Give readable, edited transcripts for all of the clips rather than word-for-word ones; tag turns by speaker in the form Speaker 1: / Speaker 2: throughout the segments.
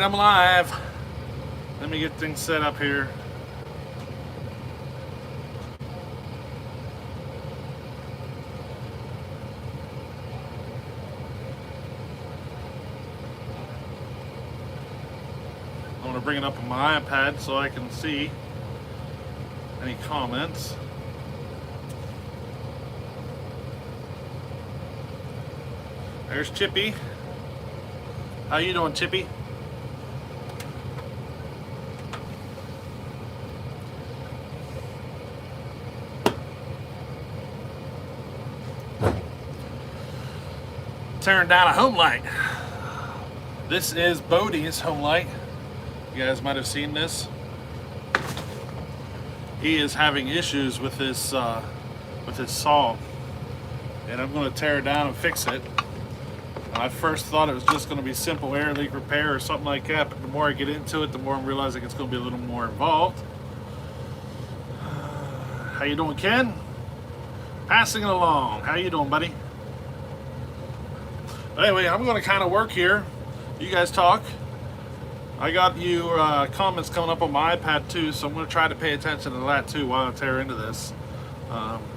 Speaker 1: Alright, I'm live. Let me get things set up here. I'm going to bring it up on my iPad so I can see any comments. There's Chippy. How you doing, Chippy? Tearing down a Homelite. This is Bodie's Homelite. You guys might have seen this. He is having issues with his saw, and I'm going to tear it down and fix it. I first thought it was just going to be simple air leak repair or something like that, but the more I get into it, the more I'm realizing it's going to be a little more involved. How you doing, Ken? Passing it along. How you doing, buddy? But anyway, I'm going to kind of work here. You guys talk. I got you comments coming up on my iPad too, so I'm going to try to pay attention to that too while I tear into this.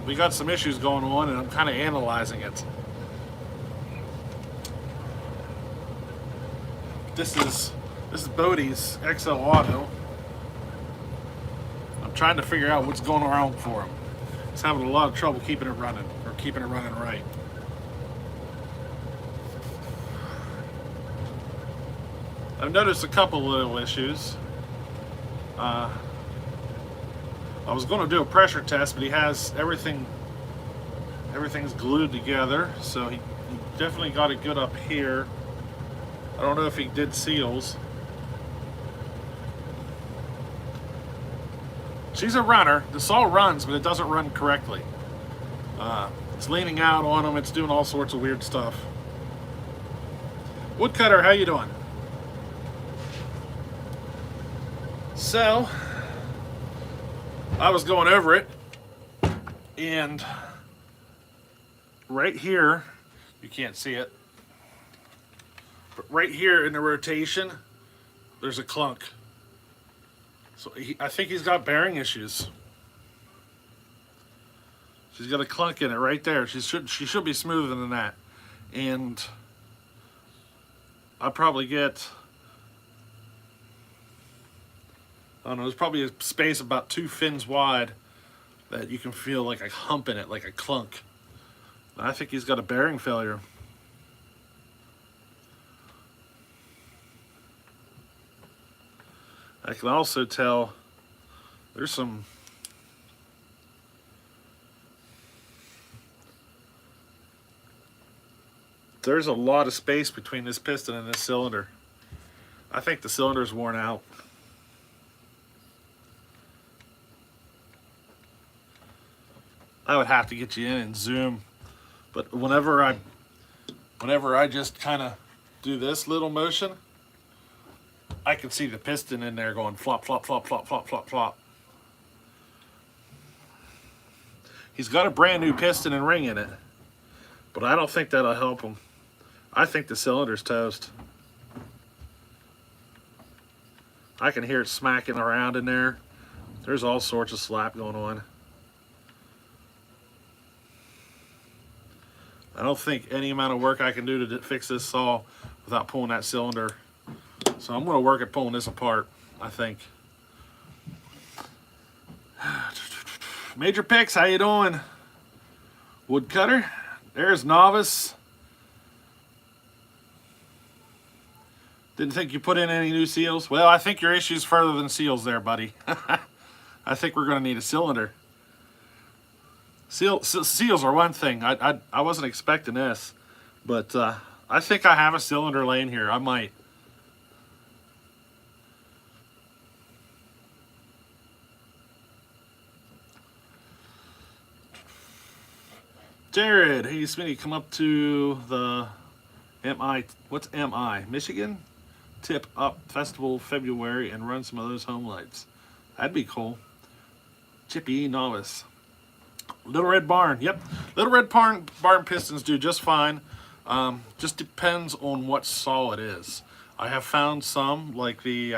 Speaker 1: We got some issues going on, and I'm kind of analyzing it. This is Bodie's XL Auto. I'm trying to figure out what's going wrong for him. He's having a lot of trouble keeping it running, or keeping it running right. I've noticed a couple little issues. I was going to do a pressure test, but he has everything's glued together, so he definitely got it good up here. I don't know if he did seals. She's a runner. The saw runs, but it doesn't run correctly. It's leaning out on him. It's doing all sorts of weird stuff. Woodcutter, how you doing? So, I was going over it, and right here, you can't see it, but right here in the rotation, there's a clunk. So I think he's got bearing issues. She's got a clunk in it right there. She should be smoother than that. And I probably get, I don't know, there's probably a space about 2 fins wide that you can feel like a hump in it, like a clunk. I think he's got a bearing failure. I can also tell there's a lot of space between this piston and this cylinder. I think the cylinder's worn out. I would have to get you in and zoom, but whenever I just kind of do this little motion, I can see the piston in there going flop, flop, flop, flop, flop, flop, flop. He's got a brand new piston and ring in it, but I don't think that'll help him. I think the cylinder's toast. I can hear it smacking around in there. There's all sorts of slap going on. I don't think any amount of work I can do to fix this saw without pulling that cylinder. So I'm going to work at pulling this apart, I think. Major Picks, how you doing? Woodcutter. There's Novice. Didn't think you put in any new seals. Well, I think your issue's further than seals there, buddy. I think we're going to need a cylinder. Seals are one thing. I wasn't expecting this, but I think I have a cylinder laying here. I might. Jared, hey Smitty, come up to the what's MI? Michigan? Tip Up Festival February and run some of those Homelites. That'd be cool. Chippy Novice. Little Red Barn, yep. Little Red Barn pistons do just fine. Just depends on what saw it is. I have found some, like the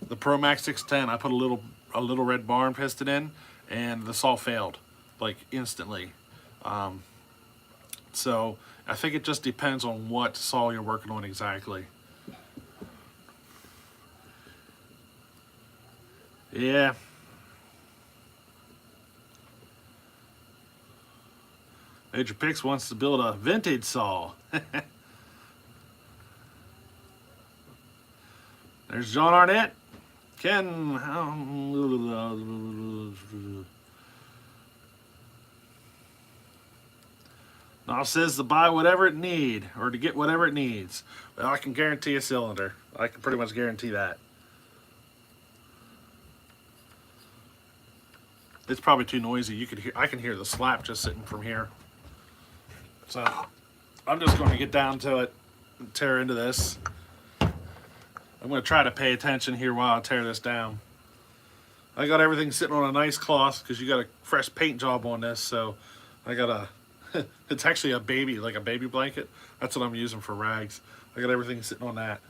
Speaker 1: Promax 610. I put a little red barn piston in, and the saw failed, like instantly. So I think it just depends on what saw you're working on exactly. Yeah. Major Pix wants to build a vintage saw. There's John Arnett. Ken. Now says to buy whatever it need, or to get whatever it needs. Well, I can guarantee a cylinder. I can pretty much guarantee that. It's probably too noisy. You could hear. I can hear the slap just sitting from here. So I'm just going to get down to it and tear into this. I'm going to try to pay attention here while I tear this down. I got everything sitting on a nice cloth because you got a fresh paint job on this. So I got a, it's actually a baby, like a baby blanket. That's what I'm using for rags. I got everything sitting on that.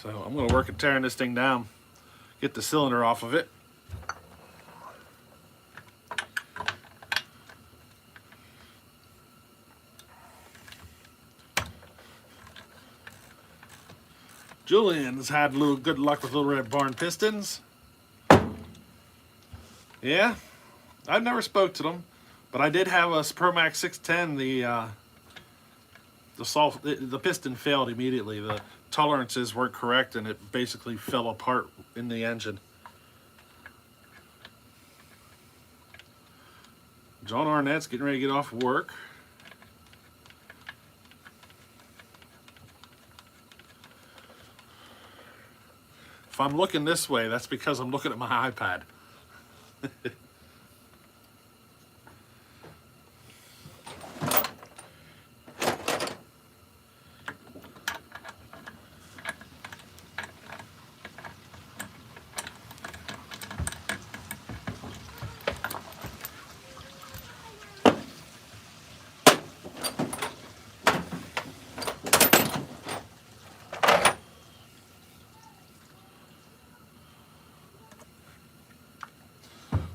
Speaker 1: So I'm going to work at tearing this thing down, get the cylinder off of it. Julian's had a little good luck with Little Red Barn pistons. Yeah, I've never spoke to them, but I did have a Promax 610. The piston failed immediately. The tolerances weren't correct, and it basically fell apart in the engine. John Arnett's getting ready to get off work. If I'm looking this way, that's because I'm looking at my iPad.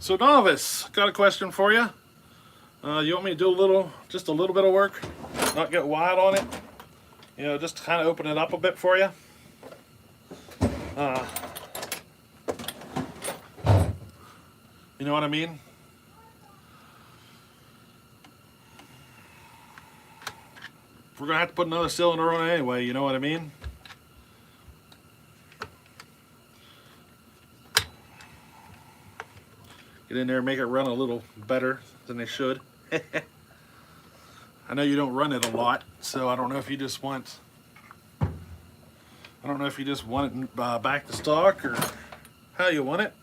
Speaker 1: So Novice, got a question for you. You want me to do just a little bit of work, not get wide on it? You know, just to kind of open it up a bit for you. You know what I mean? We're gonna have to put another cylinder on it anyway, you know what I mean? Get in there and make it run a little better than they should. I know you don't run it a lot, so I don't know if you just want it back to stock or how you want it.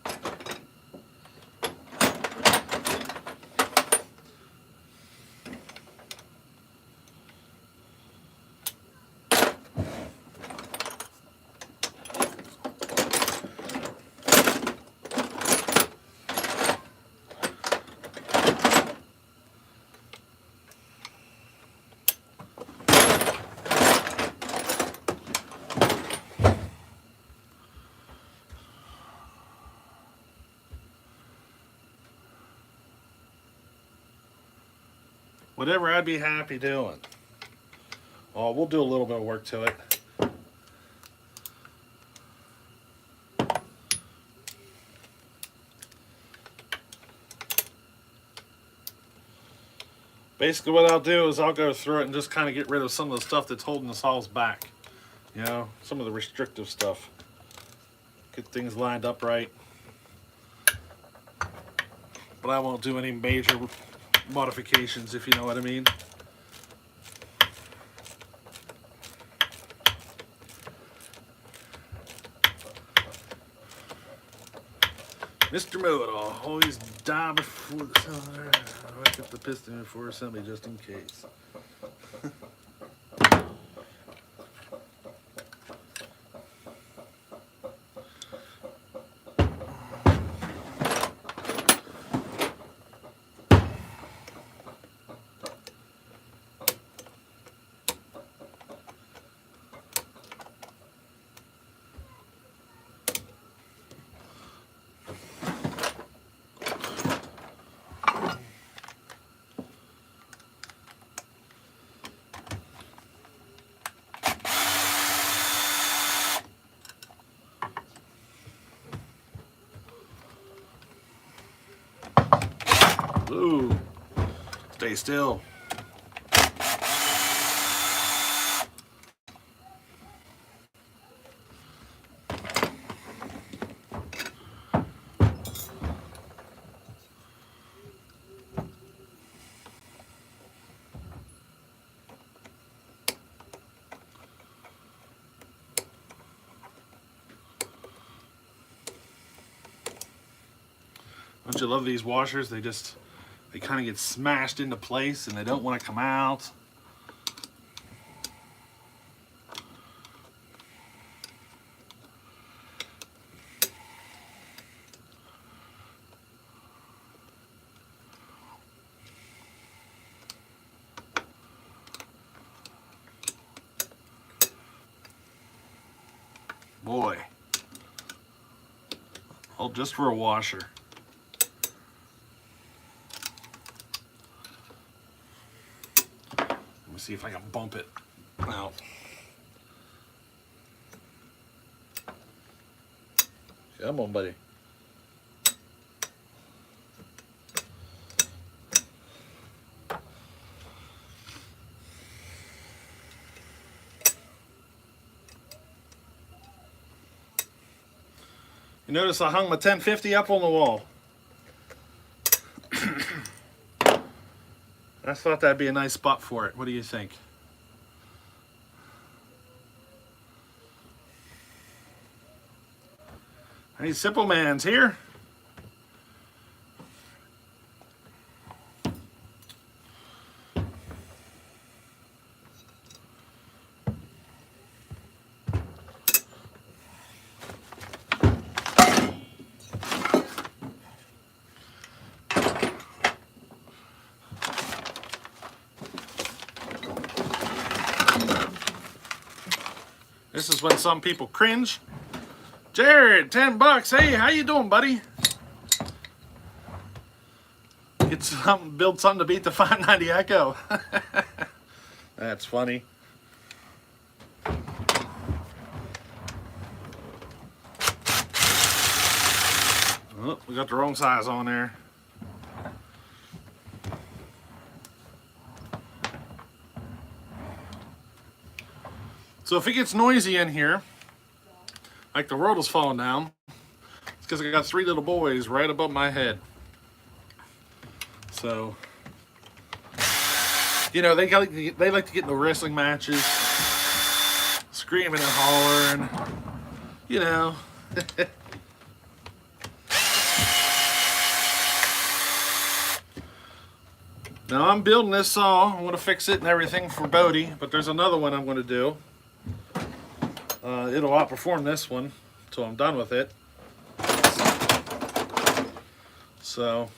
Speaker 1: Whatever I'd be happy doing. Oh, we'll do a little bit of work to it. Basically what I'll do is I'll go through it and just kind of get rid of some of the stuff that's holding the saws back. You know, some of the restrictive stuff. Get things lined up right. But I won't do any major modifications, if you know what I mean. Mr. Know-It-All, always die before the cylinder. I kept the piston before assembly just in case. Ooh, stay still. Don't you love these washers? They kind of get smashed into place and they don't want to come out. Boy. All just for a washer. Let me see if I can bump it out. Come on, buddy. You notice I hung my 1050 up on the wall. I thought that'd be a nice spot for it. What do you think? Hey, Simple Man's here. This is when some people cringe. Jared, $10. Hey, how you doing, buddy? Get something, build something to beat the 590 Echo. That's funny. Oh, we got the wrong size on there. So if it gets noisy in here, like the world is falling down, it's because I got 3 little boys right above my head. So, you know, they like to get in the wrestling matches, screaming and hollering, you know. Now I'm building this saw. I want to fix it and everything for Bodie, but there's another one I'm going to do. It'll outperform this one until I'm done with it. So,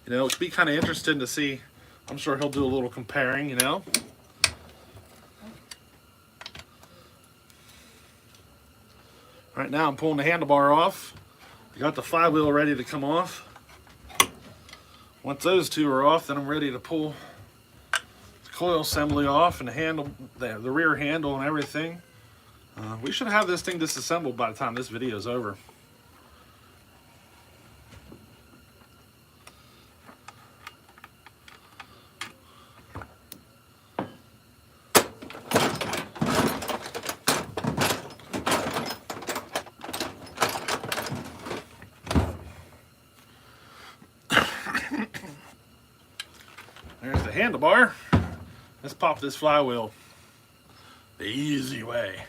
Speaker 1: you know, it'd be kind of interesting to see. I'm sure he'll do a little comparing, you know. Right now I'm pulling the handlebar off. I got the flywheel ready to come off. Once those two are off, then I'm ready to pull the coil assembly off and the handle, the rear handle and everything. We should have this thing disassembled by the time this video is over. There's the handlebar. Let's pop this flywheel the easy way.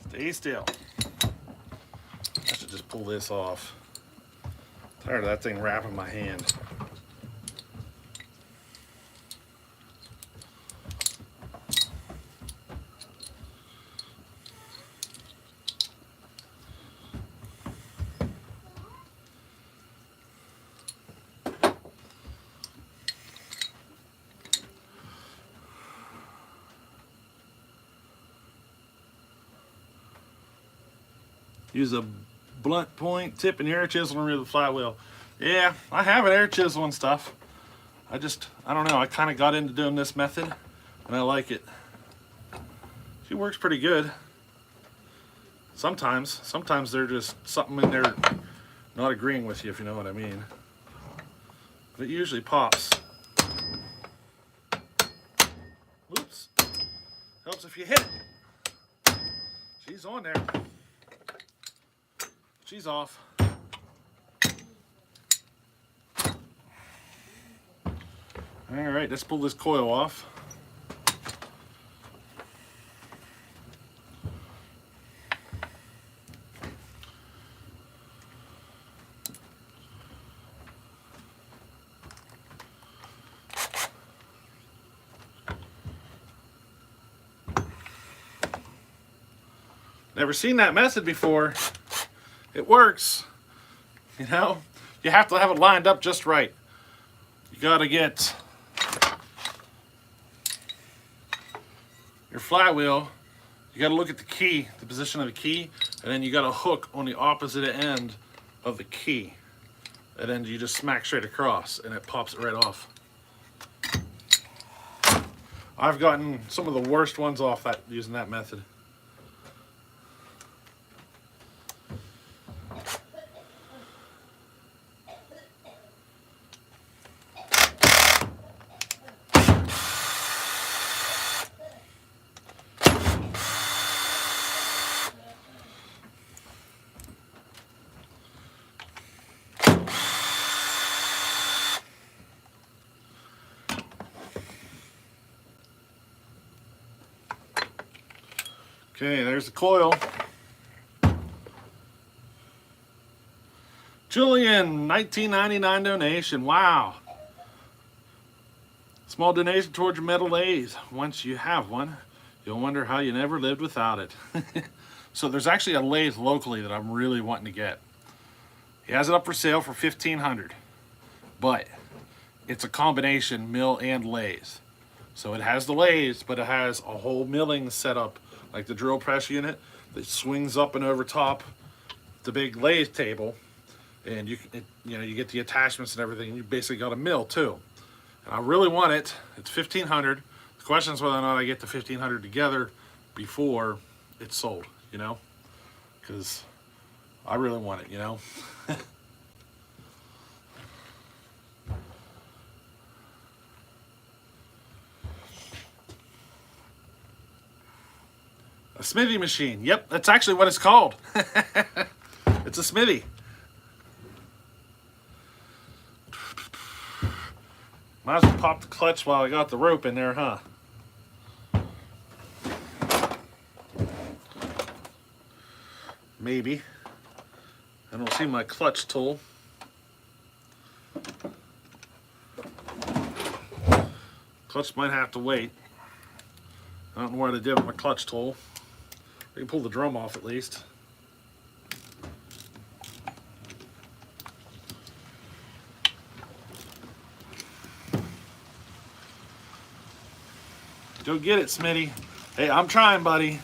Speaker 1: Stay still. I should just pull this off. I'm tired of that thing wrapping my hand. use a blunt point tip and air chisel and remove the flywheel. Yeah, I have an air chisel and stuff. I don't know, I kind of got into doing this method and I like it. She works pretty good. Sometimes there's just something in there not agreeing with you, if you know what I mean. But it usually pops. Oops. Helps if you hit it. She's on there. She's off. Alright, let's pull this coil off. Never seen that method before. It works. You know, you have to have it lined up just right. You gotta get your flywheel, you gotta look at the key, the position of the key, and then you got a hook on the opposite end of the key. And then you just smack straight across and it pops it right off. I've gotten some of the worst ones off that using that method. Okay, there's the coil. Julian, 1999 donation. Wow. Small donation towards your metal lathe. Once you have one, you'll wonder how you never lived without it. So there's actually a lathe locally that I'm really wanting to get. He has it up for sale for $1,500, but it's a combination mill and lathe. So it has the lathe, but it has a whole milling setup, like the drill press unit that swings up and over top the big lathe table, and you get the attachments and everything. You basically got a mill too, and I really want it. It's $1,500. The question is whether or not I get the $1,500 together before it's sold, you know, because I really want it, you know. A smithy machine. Yep, that's actually what it's called. It's a smithy. Might as well pop the clutch while I got the rope in there, huh? Maybe. I don't see my clutch tool. Clutch might have to wait. I don't know what I did with my clutch tool. I can pull the drum off at least. Go get it, Smitty. Hey, I'm trying, buddy.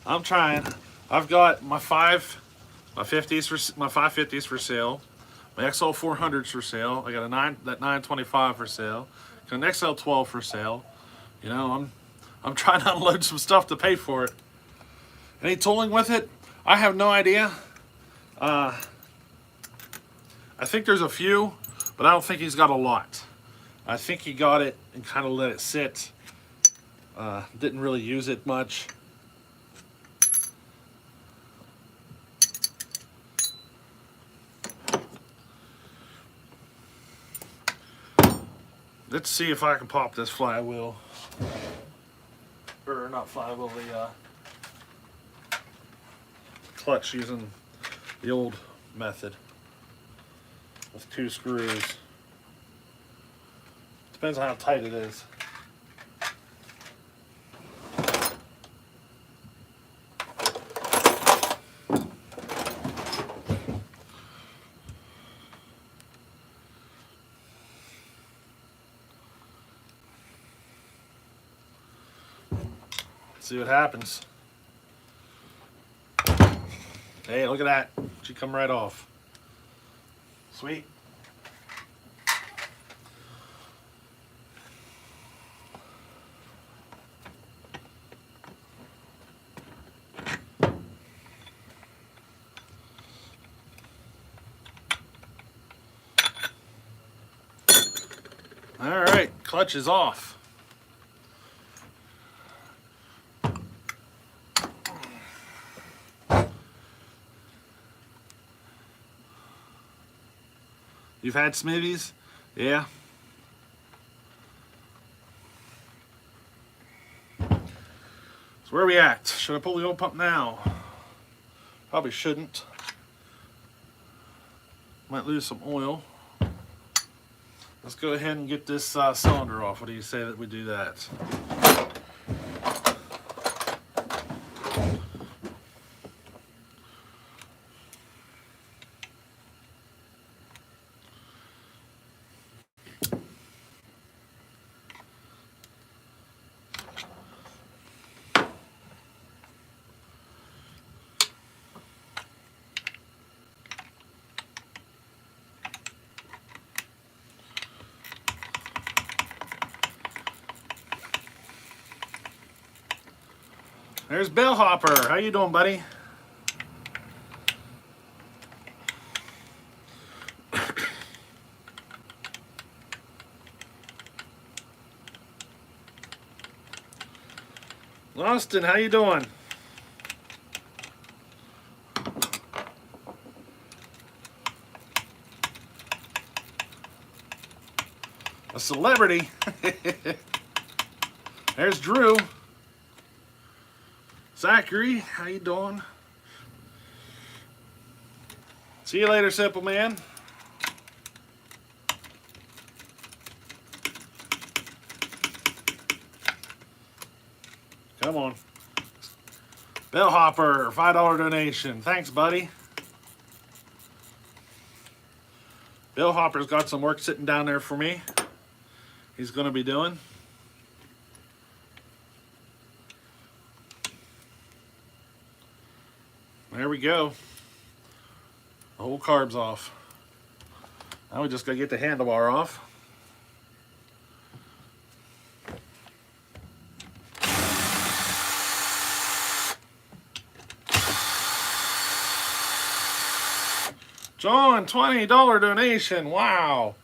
Speaker 1: I'm trying. I've got my 550s for sale. My XL 400s for sale. I got a 925 for sale. Got an XL 12 for sale. You know, I'm trying to unload some stuff to pay for it. Any tooling with it? I have no idea. I think there's a few, but I don't think he's got a lot. I think he got it and kind of let it sit. Didn't really use it much. Let's see if I can pop this flywheel. Or not flywheel, the clutch using the old method with 2 screws. Depends on how tight it is. See what happens. Hey, look at that. She come right off. Sweet. All right, clutch is off. You've had Smithies? Yeah. So where are we at? Should I pull the oil pump now? Probably shouldn't. Might lose some oil. Let's go ahead and get this cylinder off. What do you say that we do that? There's Bellhopper. How you doing, buddy? Austin, how you doing? A celebrity. There's Drew. Zachary, how you doing? See you later, simple man. Come on. Bellhopper, $5 donation. Thanks, buddy. Bellhopper's got some work sitting down there for me. He's going to be doing. There we go. The whole carb's off. Now we just got to get the handlebar off. John, $20 donation. Wow.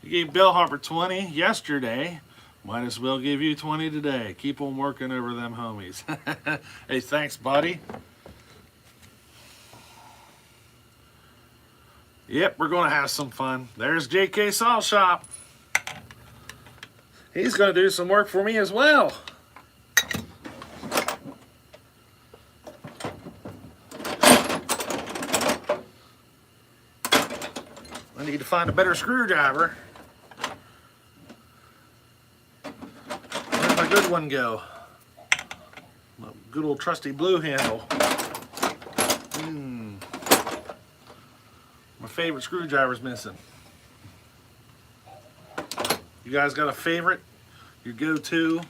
Speaker 1: You gave Bellhopper 20 yesterday. Might as well give you 20 today. Keep on working over them homies. Hey, thanks, buddy. Yep, we're going to have some fun. There's JK Saw Shop. He's going to do some work for me as well. I need to find a better screwdriver. Where'd my good one go? My good old trusty blue handle. My favorite screwdriver's missing. You guys got a favorite? Your go-to?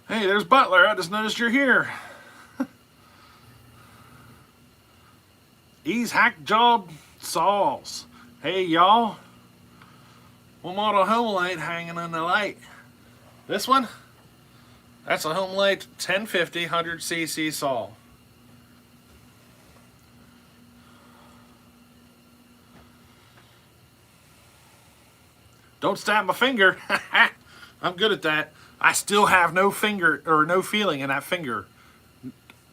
Speaker 1: Hey, there's Butler. I just noticed you're here. Ease Hack Job Saws. Hey, y'all. One model Homelite hanging on the light. This one? That's a Homelite 1050 100cc saw. Don't stab my finger. I'm good at that. I still have no finger or no feeling in that finger.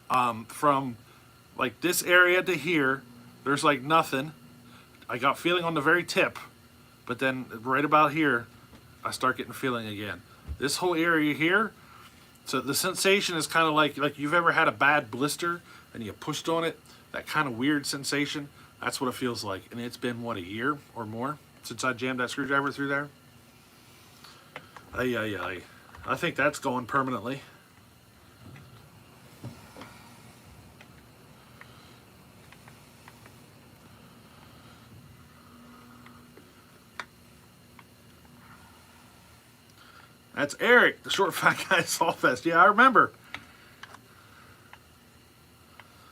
Speaker 1: From like this area to here, there's like nothing. I got feeling on the very tip, but then right about here, I start getting feeling again. This whole area here, so the sensation is kind of like you've ever had a bad blister and you pushed on it, that kind of weird sensation. That's what it feels like. And it's been, what, a year or more since I jammed that screwdriver through there? Ay, ay, ay. I think that's going permanently. That's Eric, the short fat guy at Sawfest. Yeah, I remember.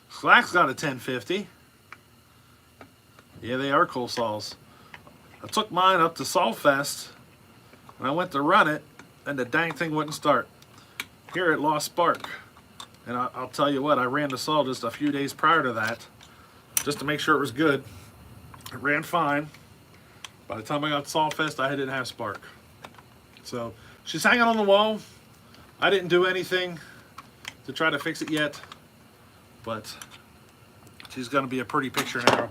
Speaker 1: Slack's got a 1050. Yeah, they are coal saws. I took mine up to Sawfest, and I went to run it, and the dang thing wouldn't start. Here it lost spark. And I'll tell you what, I ran the saw just a few days prior to that, just to make sure it was good. It ran fine. By the time I got to Sawfest, I didn't have spark. So she's hanging on the wall. I didn't do anything to try to fix it yet, but she's going to be a pretty picture now.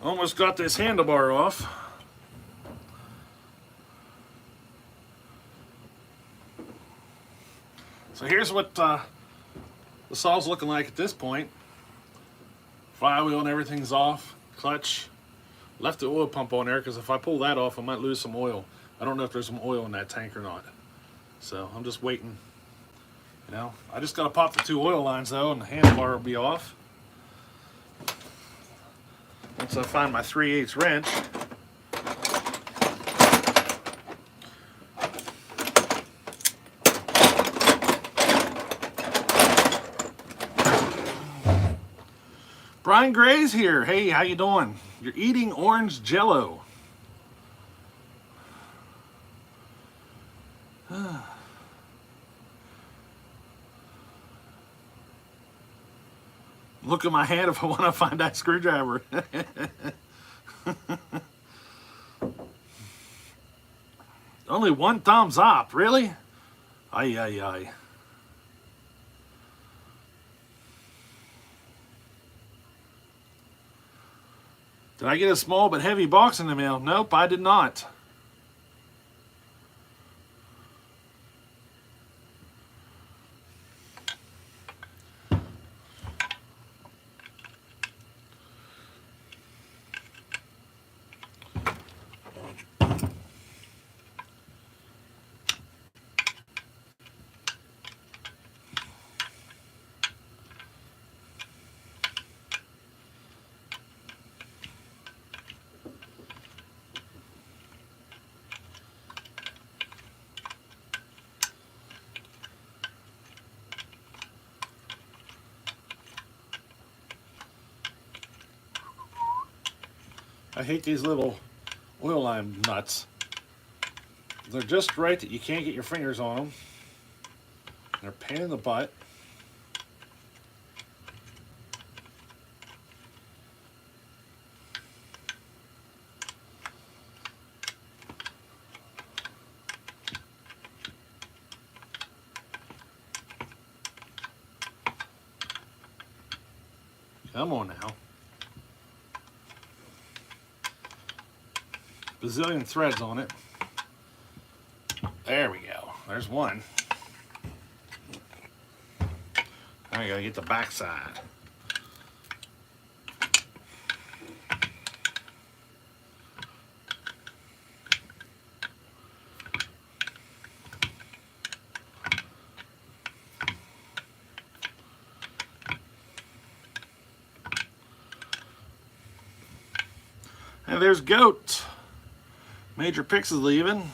Speaker 1: Almost got this handlebar off. So here's what the saw's looking like at this point. Flywheel and everything's off. Clutch. Left the oil pump on there because if I pull that off, I might lose some oil. I don't know if there's some oil in that tank or not. So I'm just waiting. You know, I just got to pop the 2 oil lines though, and the handlebar will be off. Once I find my 3/8 wrench. Brian Gray's here. Hey, how you doing? You're eating orange jello. Look at my hand if I want to find that screwdriver. Only 1 thumbs up, really? Ay, ay, ay. Did I get a small but heavy box in the mail? Nope, I did not. I hate these little oil line nuts. They're just right that you can't get your fingers on them. They're a pain in the butt. Come on now. Bazillion threads on it. There we go. There's one. Now I gotta get the back side. And there's Goat. Major Picks is leaving.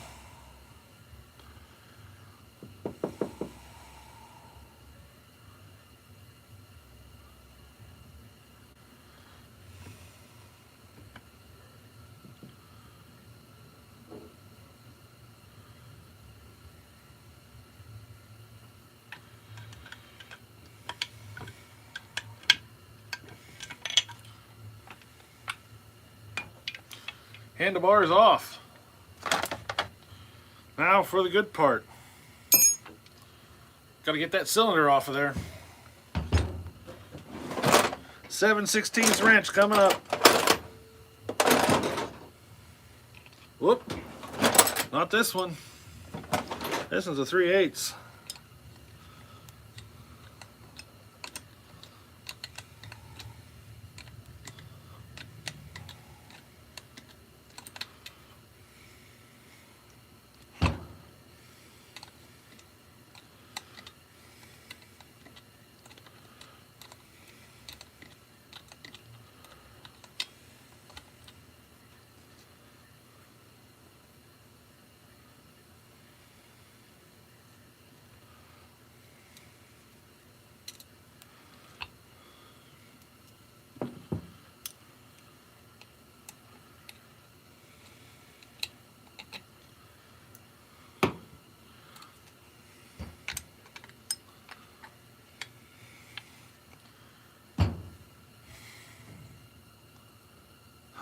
Speaker 1: Handlebar is off. Now for the good part. Got to get that cylinder off of there. 7/16 wrench coming up. Whoop. Not this one. This one's a 3/8.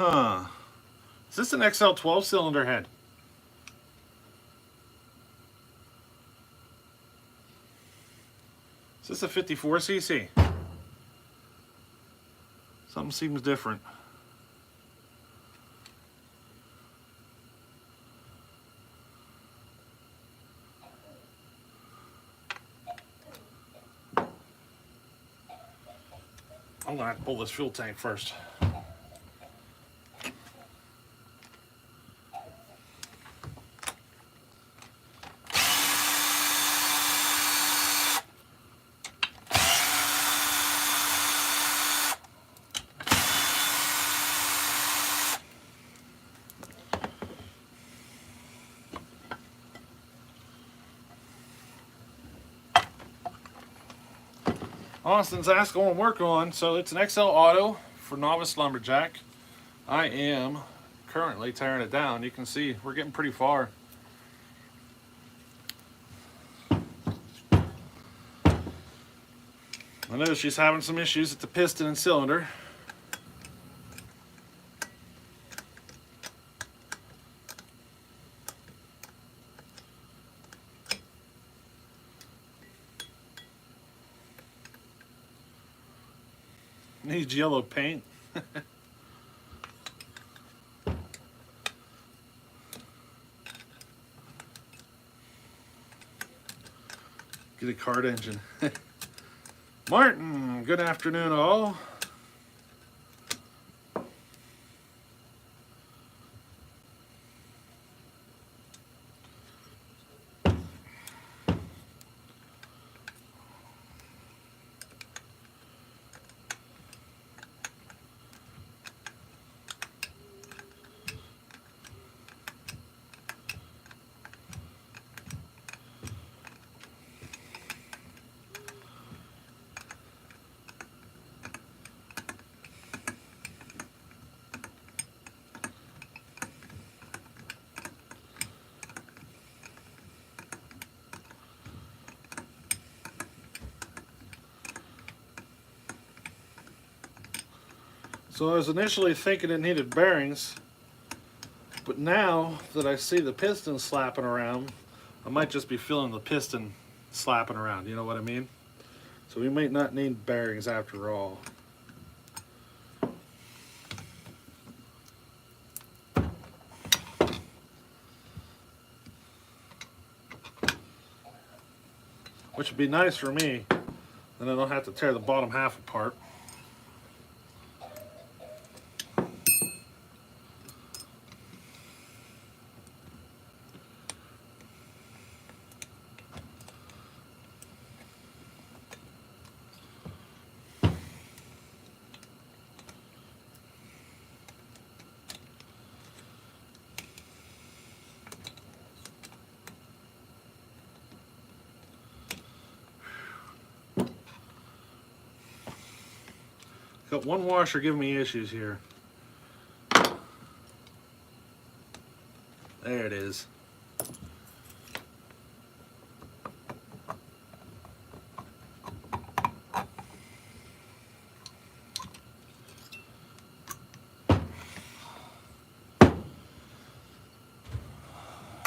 Speaker 1: Huh. Is this an XL 12 cylinder head? Is this a 54cc? Something seems different. I'm gonna have to pull this fuel tank first. Austin's asked going to work on, so it's an XL Auto for Novice Lumberjack. I am currently tearing it down. You can see we're getting pretty far. I know she's having some issues at the piston and cylinder. Needs yellow paint. Get a cart engine. Martin, good afternoon all. So I was initially thinking it needed bearings, but now that I see the piston slapping around, I might just be feeling the piston slapping around, you know what I mean? So we might not need bearings after all. Which would be nice for me, then I don't have to tear the bottom half apart. Got one washer giving me issues here. There it is.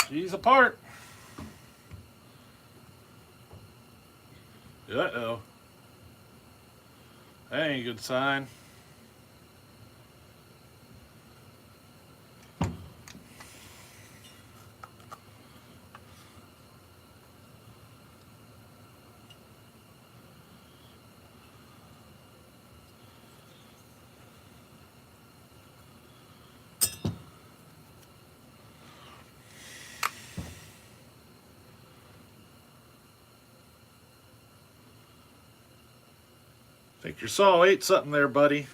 Speaker 1: She's apart. Uh-oh. That ain't a good sign. Think your saw ate something there, buddy.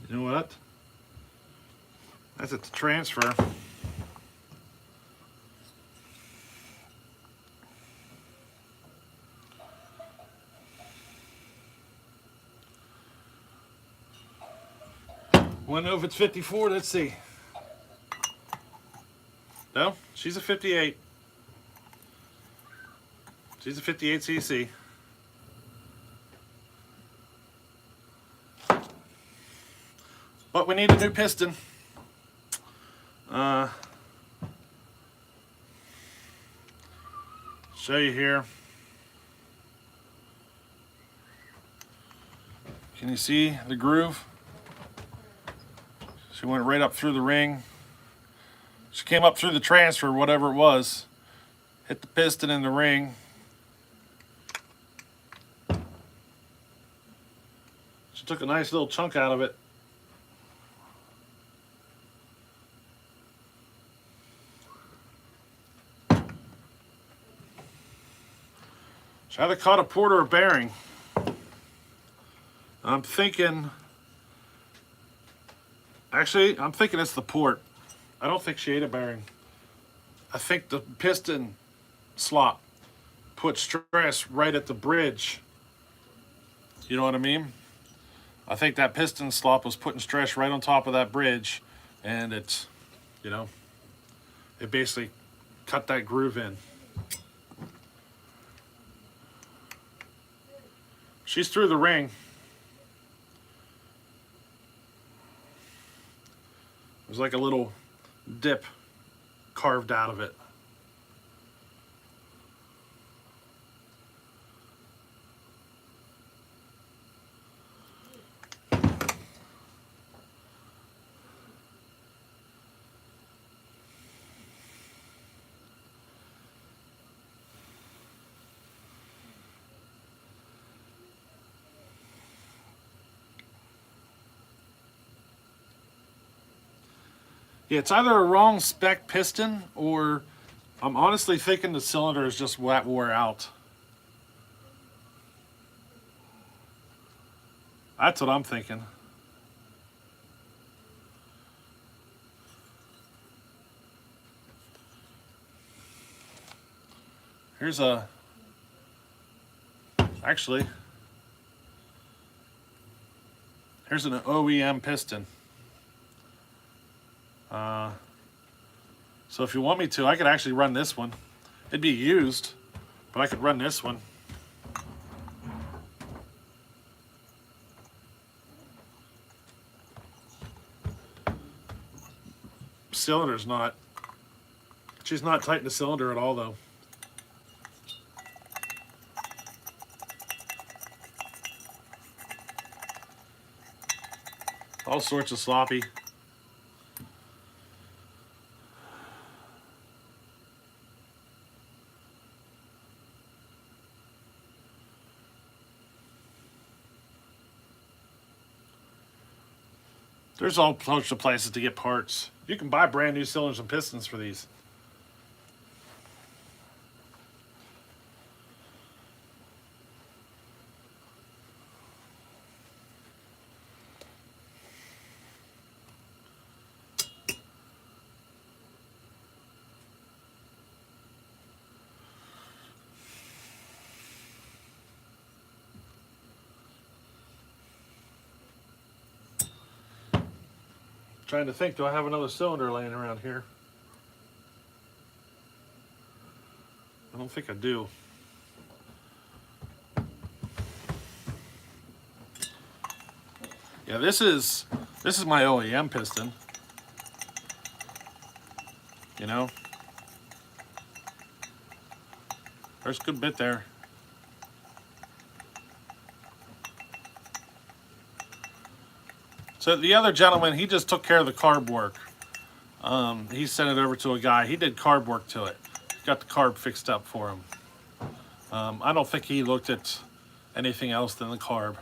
Speaker 1: You know what? That's at the transfer. Wanna know if it's 54? Let's see. No, she's a 58. She's a 58 cc. But we need a new piston. Show you here. Can you see the groove? She went right up through the ring. She came up through the transfer, whatever it was, hit the piston in the ring. She took a nice little chunk out of it. She either caught a port or a bearing. I'm thinking it's the port. I don't think she ate a bearing. I think the piston slop put stress right at the bridge. You know what I mean? I think that piston slop was putting stress right on top of that bridge, and it's, you know, it basically cut that groove in. She's through the ring. There's like a little dip carved out of it. Yeah, it's either a wrong spec piston, or I'm honestly thinking the cylinder is just wore out. That's what I'm thinking. Here's a, actually, here's an OEM piston. So if you want me to, I could actually run this one. It'd be used, but I could run this one. Cylinder's not, she's not tightening the cylinder at all though. All sorts of sloppy. There's all sorts of places to get parts. You can buy brand new cylinders and pistons for these. Trying to think, do I have another cylinder laying around here? I don't think I do. Yeah, this is my OEM piston. You know? There's a good bit there. So the other gentleman, he just took care of the carb work. He sent it over to a guy. He did carb work to it. He got the carb fixed up for him. I don't think he looked at anything else than the carb.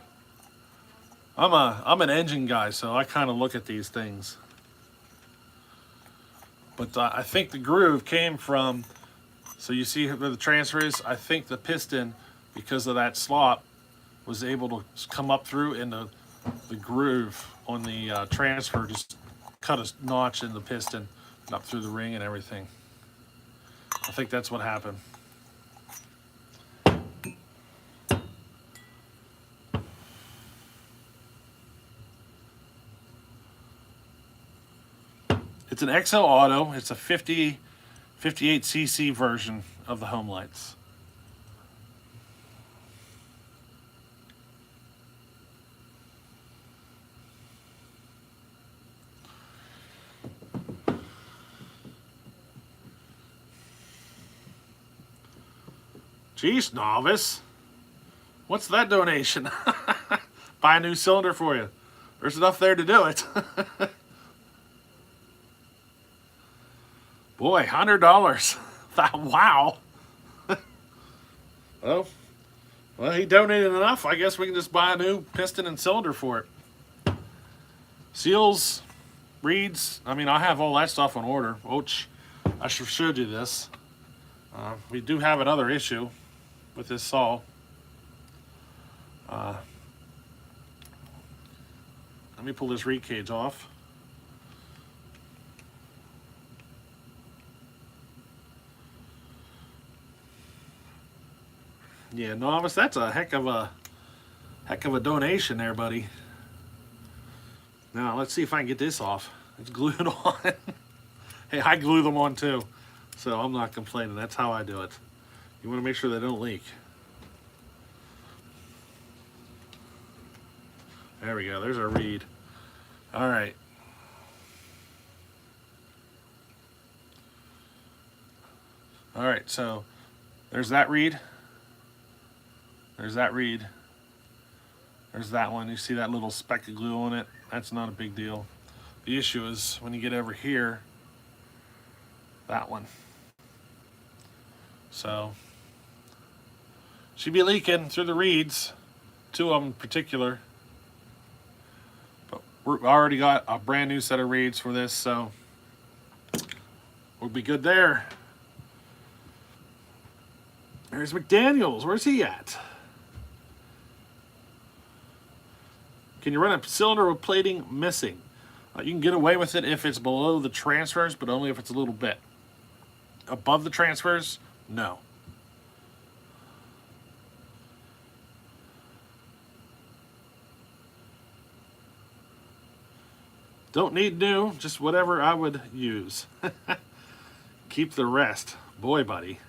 Speaker 1: I'm an engine guy, so I kind of look at these things. But I think the groove came from, so you see where the transfer is? I think the piston, because of that slot, was able to come up through, and the groove on the transfer just cut a notch in the piston and up through the ring and everything. I think that's what happened. It's an XL Auto. It's a 58cc version of the Homelites. Jeez, novice. What's that donation? Buy a new cylinder for you. There's enough there to do it. Boy, $100. Wow. Well, he donated enough. I guess we can just buy a new piston and cylinder for it. Seals, reeds. I mean, I have all that stuff on order. Which I should have showed you this. We do have another issue with this saw. Let me pull this reed cage off. Yeah, novice, that's a heck of a donation there, buddy. Now let's see if I can get this off. It's glued on. Hey, I glue them on too, so I'm not complaining. That's how I do it. You want to make sure they don't leak. There we go. There's our reed. All right. All right. So there's that reed. There's that reed. There's that one. You see that little speck of glue on it? That's not a big deal. The issue is when you get over here, that one. So, she'd be leaking through the reeds, two of them in particular. But we've already got a brand new set of reeds for this, so we'll be good there. There's McDaniels. Where's he at? Can you run a cylinder with plating missing? You can get away with it if it's below the transfers, but only if it's a little bit. Above the transfers, no. Don't need new, just whatever I would use. Keep the rest. Boy, buddy.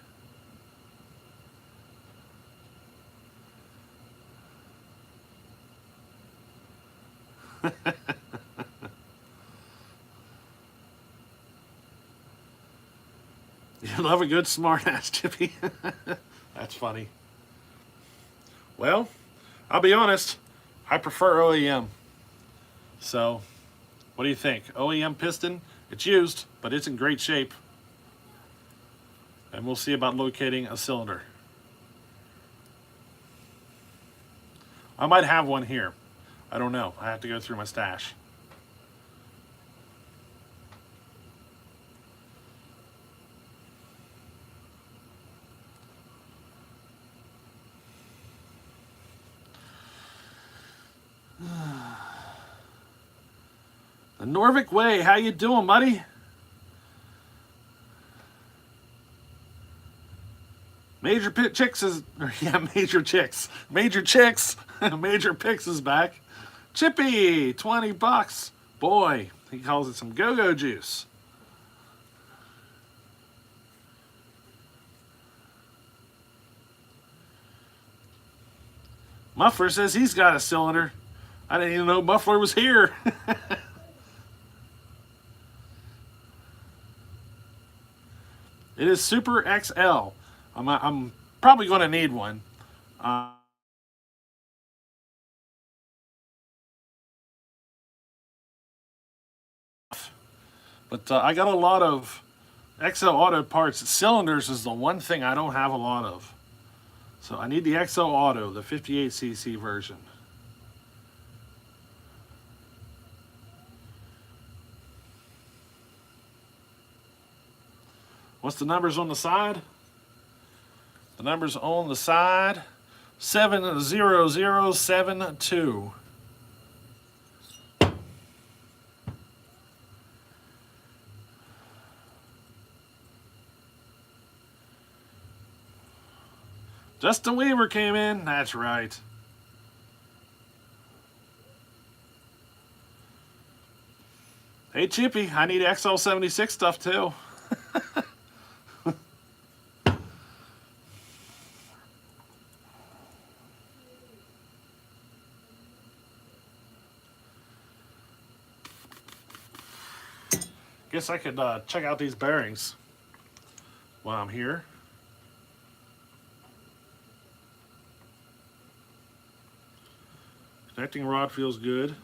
Speaker 1: You love a good smart ass, Chippy. That's funny. Well, I'll be honest, I prefer OEM. So, what do you think? OEM piston, it's used, but it's in great shape. And we'll see about locating a cylinder. I might have one here. I don't know. I have to go through my stash. The Norvik Way, how you doing, buddy? Major Chicks is, yeah, Major Chicks. Major Chicks, Major Picks is back. Chippy, 20 bucks. Boy, he calls it some go-go juice. Muffler says he's got a cylinder. I didn't even know Muffler was here. It is Super XL. I'm probably going to need one. But I got a lot of XL Auto parts. Cylinders is the one thing I don't have a lot of. So I need the XL Auto, the 58cc version. What's the numbers on the side? The numbers on the side, 70072. Justin Weaver came in. That's right. Hey, Chippy, I need XL76 stuff too. Guess I could check out these bearings while I'm here. Connecting rod feels good.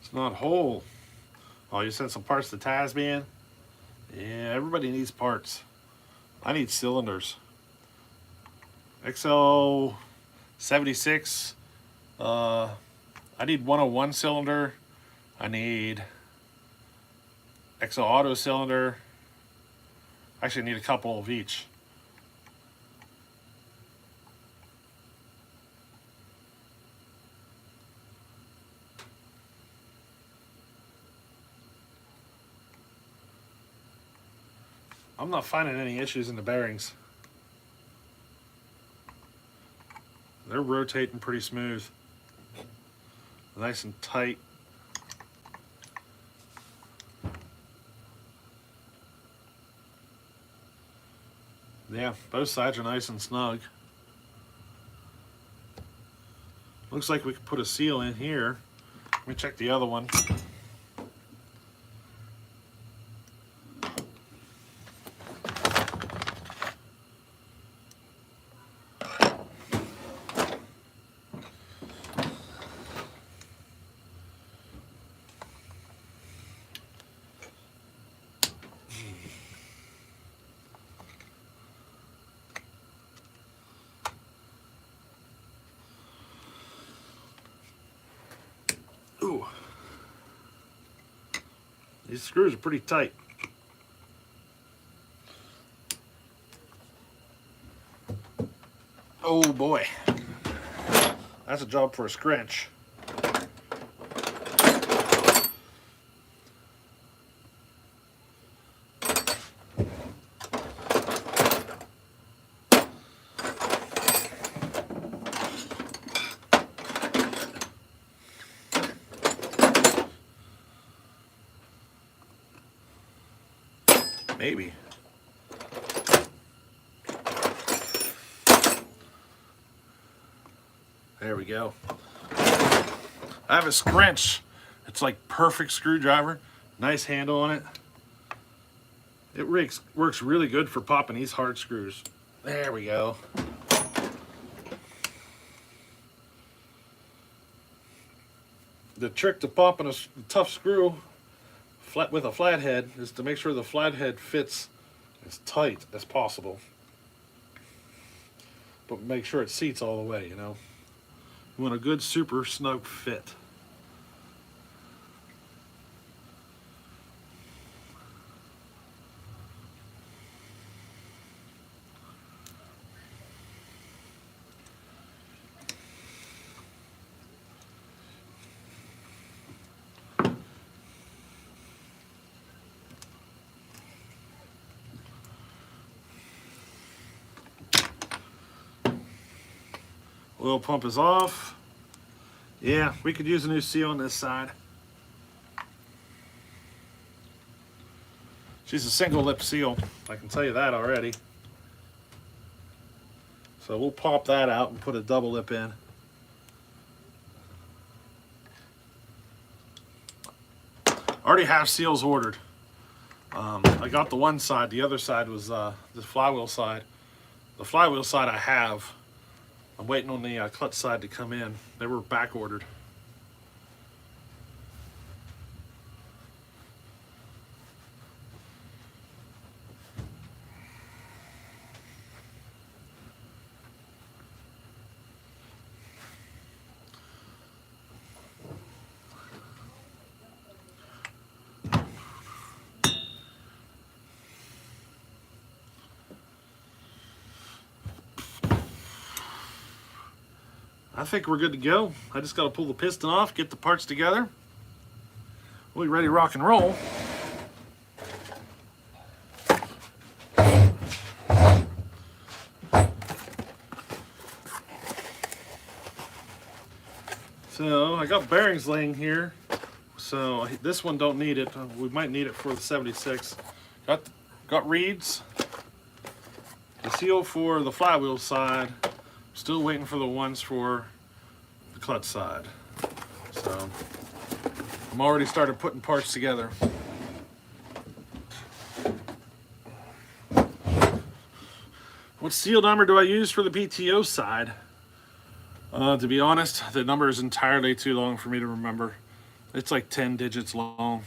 Speaker 1: It's not whole. Oh, you sent some parts to Tasman? Yeah, everybody needs parts. I need cylinders. XL76. I need 101 cylinder. I need XL auto cylinder. Actually, I need a couple of each. I'm not finding any issues in the bearings. They're rotating pretty smooth. Nice and tight. Yeah, both sides are nice and snug. Looks like we could put a seal in here. Let me check the other one. Ooh. These screws are pretty tight. Oh boy. That's a job for a scrunch. Maybe. There we go. I have a scrunch. It's like perfect screwdriver. Nice handle on it. It works really good for popping these hard screws. There we go. The trick to popping a tough screw with a flathead is to make sure the flathead fits as tight as possible, but make sure it seats all the way, you know. You want a good super snug fit. Oil pump is off. Yeah, we could use a new seal on this side. She's a single lip seal, I can tell you that already. So we'll pop that out and put a double lip in. I already have seals ordered. I got the one side. The other side was the flywheel side. The flywheel side I have. I'm waiting on the clutch side to come in. They were back ordered. I think we're good to go. I just got to pull the piston off, get the parts together. We'll be ready to rock and roll. So I got bearings laying here. So this one don't need it. We might need it for the 76. Got reeds. The seal for the flywheel side. Still waiting for the ones for the clutch side. So I'm already started putting parts together. What seal number do I use for the PTO side? To be honest, the number is entirely too long for me to remember. It's like 10 digits long.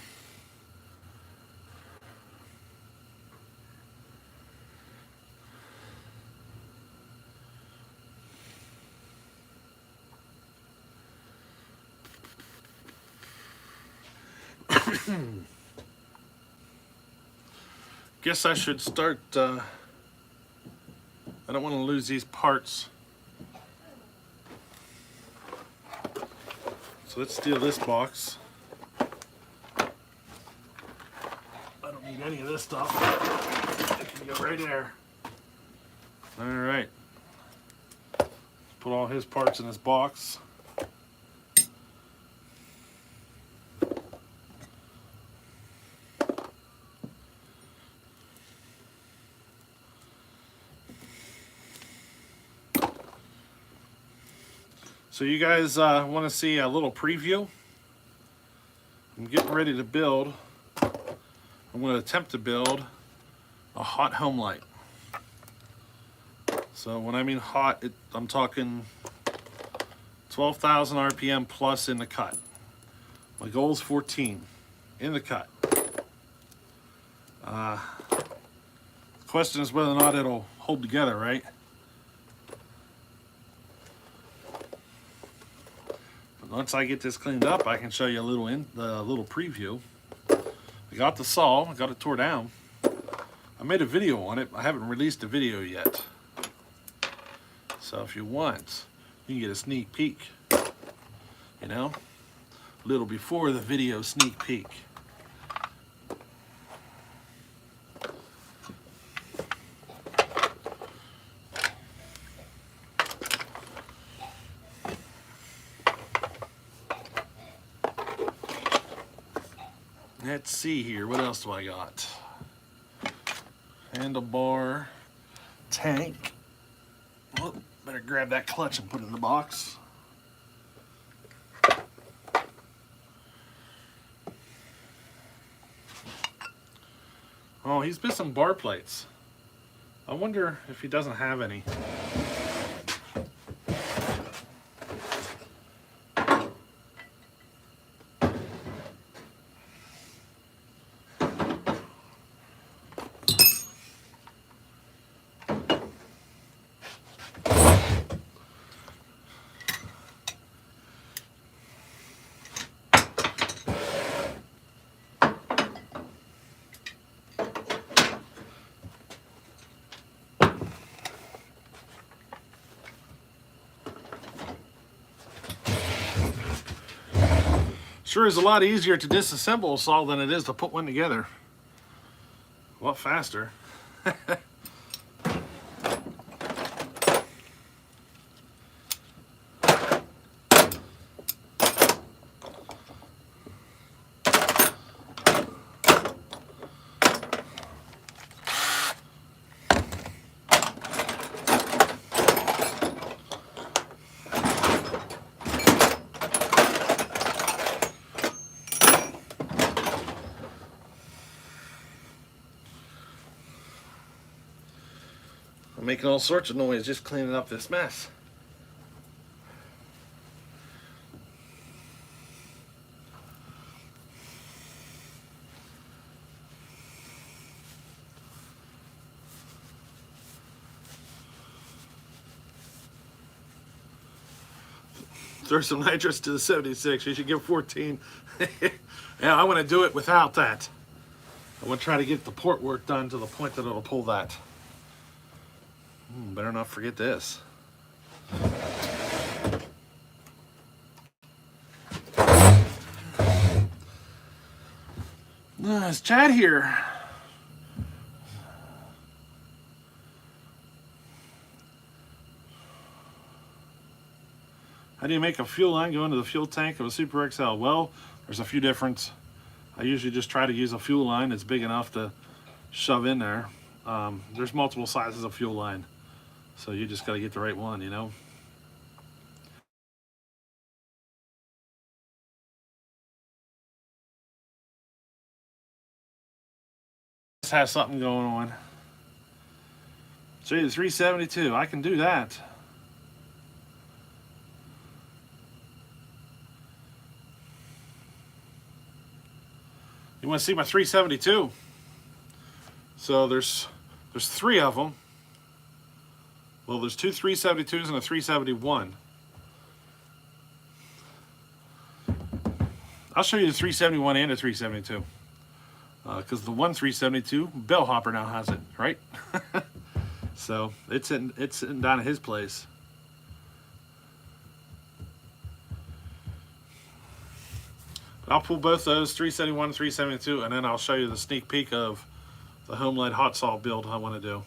Speaker 1: Guess I should start, I don't want to lose these parts. So let's steal this box. I don't need any of this stuff. It can go right there. All right. Put all his parts in this box. So you guys want to see a little preview? I'm getting ready to build. I'm going to attempt to build a hot Homelite. So when I mean hot, I'm talking 12,000 RPM plus in the cut. My goal is 14 in the cut. The question is whether or not it'll hold together, right? Once I get this cleaned up, I can show you a little preview. I got the saw, I got it tore down. I made a video on it. I haven't released a video yet. So if you want, you can get a sneak peek. You know, a little before the video sneak peek. Let's see here, what else do I got? Handlebar, tank. Well, better grab that clutch and put it in the box. Oh, he's missing bar plates. I wonder if he doesn't have any. Sure is a lot easier to disassemble a saw than it is to put one together. A lot faster. I'm making all sorts of noise just cleaning up this mess. Throw some nitrous to the 76. You should give 14. Yeah, I want to do it without that. I want to try to get the port work done to the point that it'll pull that. Better not forget this. Is Chad here? How do you make a fuel line go into the fuel tank of a Super XL? Well, there's a few different. I usually just try to use a fuel line that's big enough to shove in there. There's multiple sizes of fuel line, so you just got to get the right one, you know. This has something going on. So the 372, I can do that. You want to see my 372? So there's three of them. Well, there's two 372s and a 371. I'll show you the 371 and the 372. Because the one 372, Bellhopper now has it, right? So it's sitting down at his place. I'll pull both those, 371 and 372, and then I'll show you the sneak peek of the Homelite hot salt build I want to do.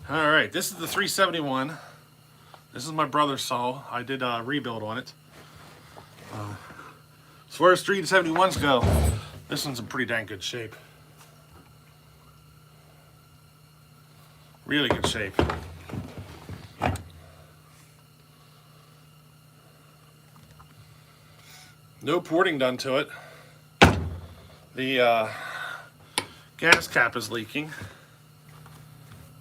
Speaker 1: Alright, this is the 371. This is my brother's saw. I did a rebuild on it. As far as 371s go, this one's in pretty dang good shape. Really good shape. No porting done to it. The gas cap is leaking.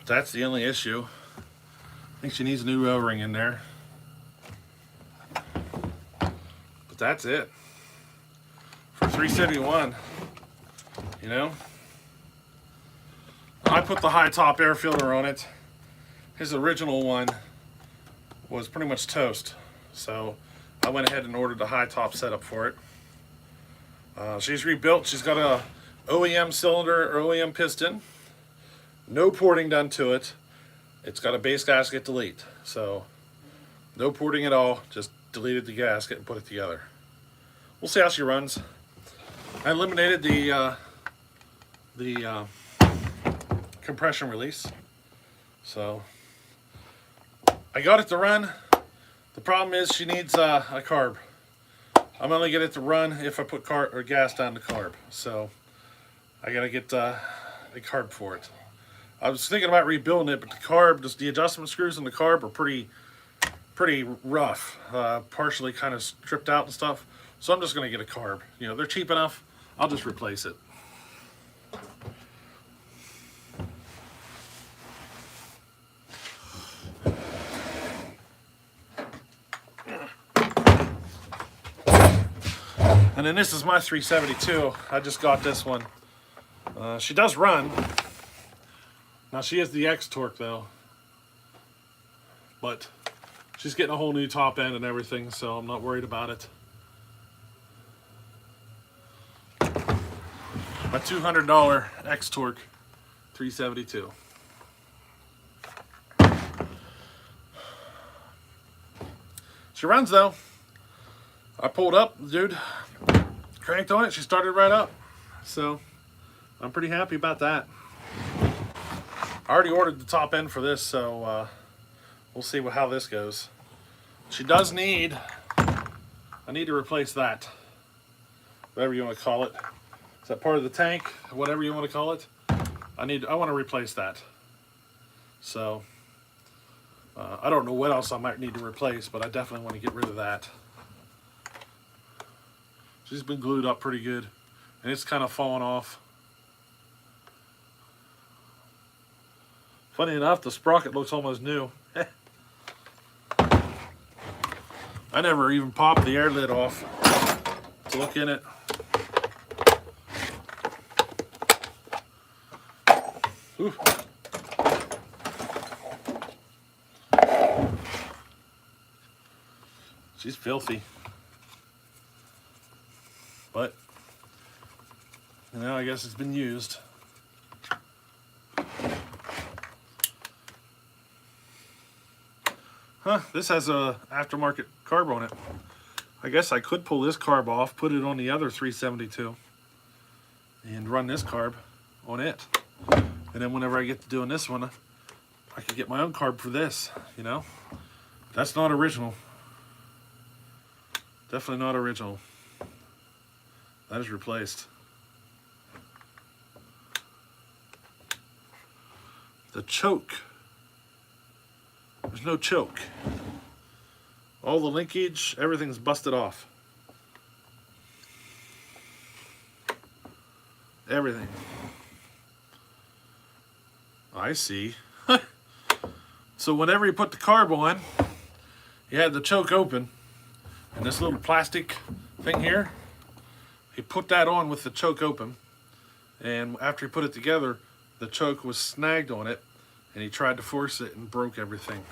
Speaker 1: That's the only issue. I think she needs a new O-ring in there. But that's it. For 371, you know? I put the high top air filter on it. His original one was pretty much toast. So I went ahead and ordered the high top setup for it. She's rebuilt. She's got a OEM cylinder or OEM piston. No porting done to it. It's got a base gasket delete. So no porting at all. Just deleted the gasket and put it together. We'll see how she runs. I eliminated the compression release. So I got it to run. The problem is she needs a carb. I'm only get it to run if I put gas down the carb. So I gotta get a carb for it. I was thinking about rebuilding it, but the carb, just the adjustment screws in the carb are pretty rough, partially kind of stripped out and stuff. So I'm just going to get a carb. You know, they're cheap enough. I'll just replace it. And then this is my 372. I just got this one. She does run. Now she has the X torque though, but she's getting a whole new top end and everything, so I'm not worried about it. My $200 X torque 372. She runs though. I pulled up, dude, cranked on it, she started right up. So I'm pretty happy about that. I already ordered the top end for this, so we'll see how this goes. She does need, I need to replace that, whatever you want to call it. Is that part of the tank? Whatever you want to call it. I want to replace that. So I don't know what else I might need to replace, but I definitely want to get rid of that. She's been glued up pretty good, and it's kind of falling off. Funny enough, the sprocket looks almost new. I never even popped the air lid off to look in it. Ooh. She's filthy. But, you know, I guess it's been used. Huh, this has a aftermarket carb on it. I guess I could pull this carb off, put it on the other 372, and run this carb on it. And then whenever I get to doing this one, I could get my own carb for this, you know? That's not original. Definitely not original. That is replaced. The choke. There's no choke. All the linkage, everything's busted off. Everything. I see. So whenever you put the carb on, you had the choke open, and this little plastic thing here, he put that on with the choke open, and after he put it together, the choke was snagged on it, and he tried to force it and broke everything.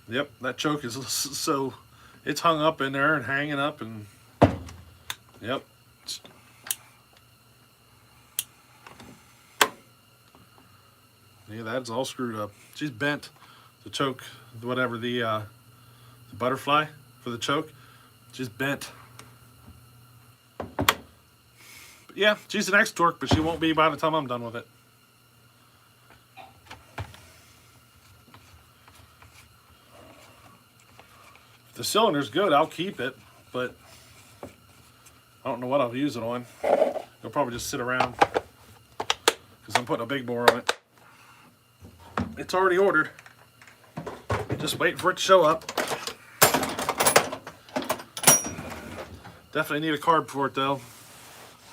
Speaker 1: Yep, that choke is so, it's hung up in there and hanging up, and yep. Yeah, that's all screwed up. She's bent. The choke, whatever, the butterfly for the choke, she's bent. But yeah, she's an X-Torque, but she won't be by the time I'm done with it. If the cylinder's good, I'll keep it, but I don't know what I'll use it on. It'll probably just sit around because I'm putting a big bore on it. It's already ordered. Just waiting for it to show up. Definitely need a carb for it though.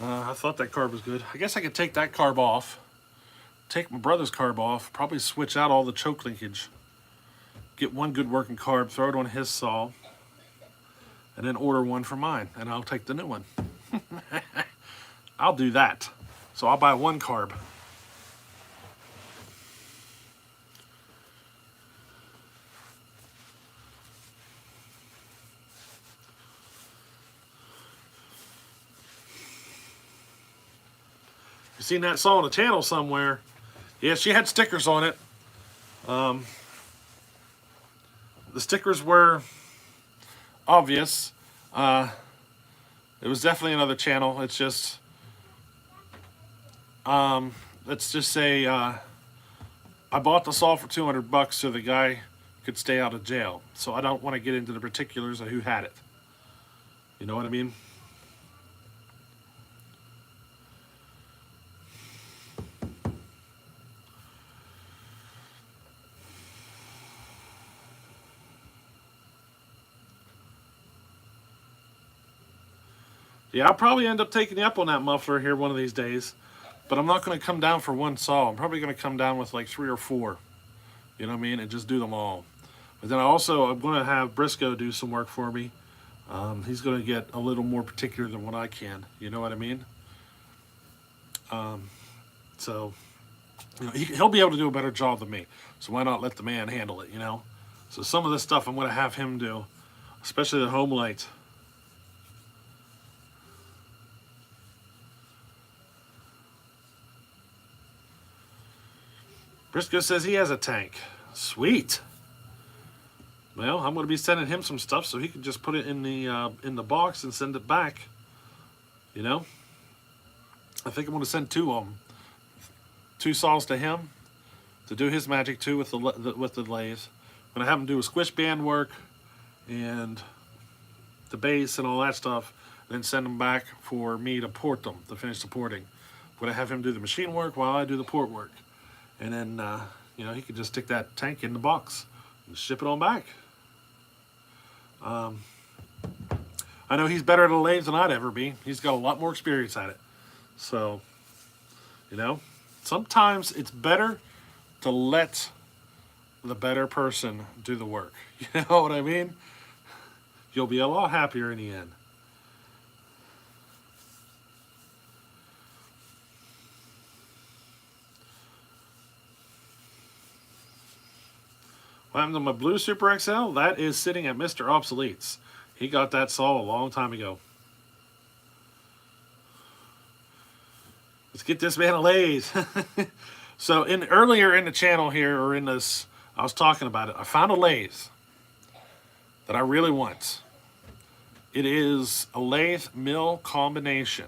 Speaker 1: I thought that carb was good. I guess I could take that carb off, take my brother's carb off, probably switch out all the choke linkage, get one good working carb, throw it on his saw, and then order one for mine, and I'll take the new one. I'll do that. So I'll buy one carb. You seen that saw on the channel somewhere? Yeah, she had stickers on it. The stickers were obvious. It was definitely another channel. It's just, let's just say, I bought the saw for $200 so the guy could stay out of jail. So I don't want to get into the particulars of who had it. You know what I mean? Yeah, I'll probably end up taking you up on that muffler here one of these days. But I'm not going to come down for one saw. I'm probably going to come down with like 3 or 4. You know what I mean? And just do them all. But then I'm going to have Briscoe do some work for me. He's going to get a little more particular than what I can. You know what I mean? So, you know, he'll be able to do a better job than me. So why not let the man handle it, you know? So some of this stuff I'm going to have him do. Especially the Homelite. Briscoe says he has a tank. Sweet. Well, I'm going to be sending him some stuff so he can just put it in the box and send it back. You know, I think I'm going to send two saws to him to do his magic too with the lathe. I'm going to have him do a squish band work and the base and all that stuff, then send them back for me to port them, to finish the porting. I'm going to have him do the machine work while I do the port work. And then, you know, he could just stick that tank in the box and ship it on back. I know he's better at a lathe than I'd ever be. He's got a lot more experience at it. So, you know, sometimes it's better to let the better person do the work. You know what I mean? You'll be a lot happier in the end. What happened to my blue Super XL? That is sitting at Mr. Obsolete's. He got that saw a long time ago. Let's get this man a lathe. So earlier in the channel here, or in this, I was talking about it. I found a lathe that I really want. It is a lathe mill combination.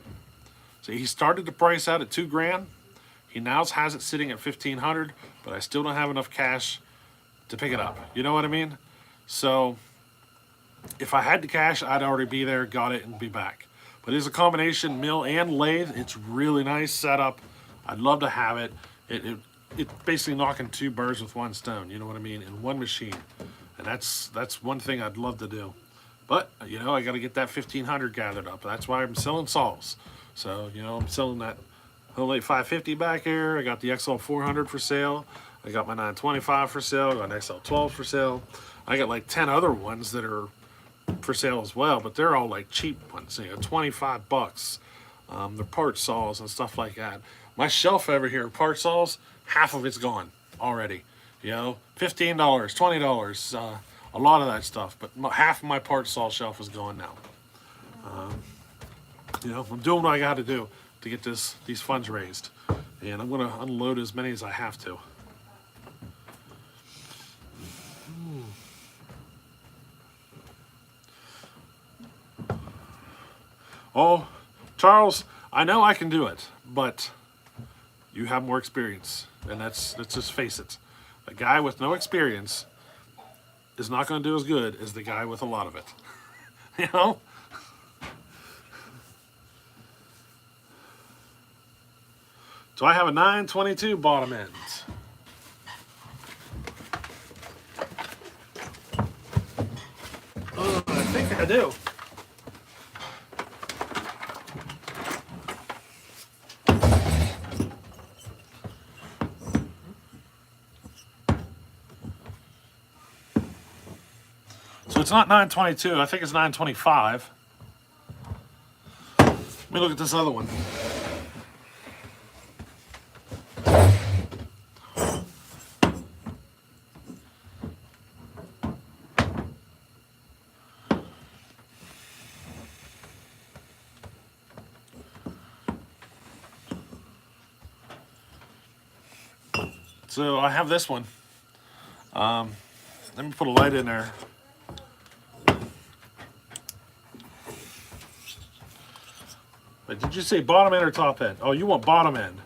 Speaker 1: So he started the price out at $2,000. He now has it sitting at $1,500, but I still don't have enough cash to pick it up. You know what I mean? So if I had the cash, I'd already be there, got it, and be back. But it's a combination mill and lathe. It's really nice setup. I'd love to have it. It's basically knocking two birds with one stone. You know what I mean? In one machine. And that's one thing I'd love to do. But, you know, I got to get that 1,500 gathered up. That's why I'm selling saws. So, you know, I'm selling that Homelite 550 back here. I got the XL 400 for sale. I got my 925 for sale. I got an XL 12 for sale. I got like 10 other ones that are for sale as well, but they're all like cheap ones, you know, 25 bucks. They're part saws and stuff like that. My shelf over here, part saws, half of it's gone already. You know, $15, $20, a lot of that stuff, but half of my part saw shelf is gone now. You know, I'm doing what I got to do to get these funds raised, and I'm going to unload as many as I have to. Oh, Charles, I know I can do it, but you have more experience, and let's just face it. A guy with no experience is not going to do as good as the guy with a lot of it. You know? So I have a 922 bottom end. I think I do. So it's not 922, I think it's 925. Let me look at this other one. So I have this one. Let me put a light in there. Wait, did you say bottom end or top end? Oh, you want bottom end.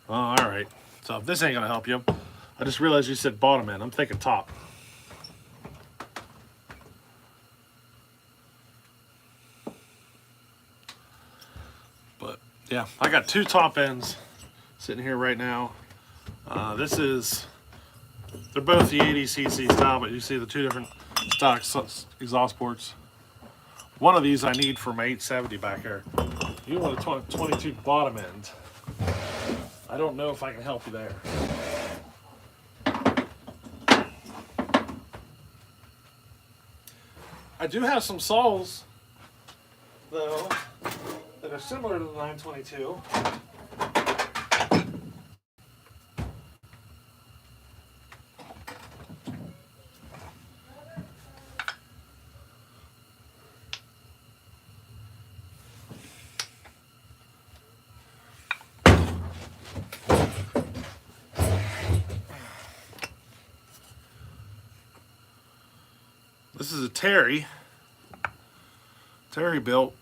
Speaker 1: Oh, all right. So if this ain't gonna help you, I just realized you said bottom end. I'm thinking top. But yeah, I got two top ends sitting here right now. They're both the 80cc style, but you see the two different stock exhaust ports. One of these I need for my 870 back here. You want a 22 bottom end. I don't know if I can help you there. I do have some saws, though, that are similar to the 922. This is a Terry built.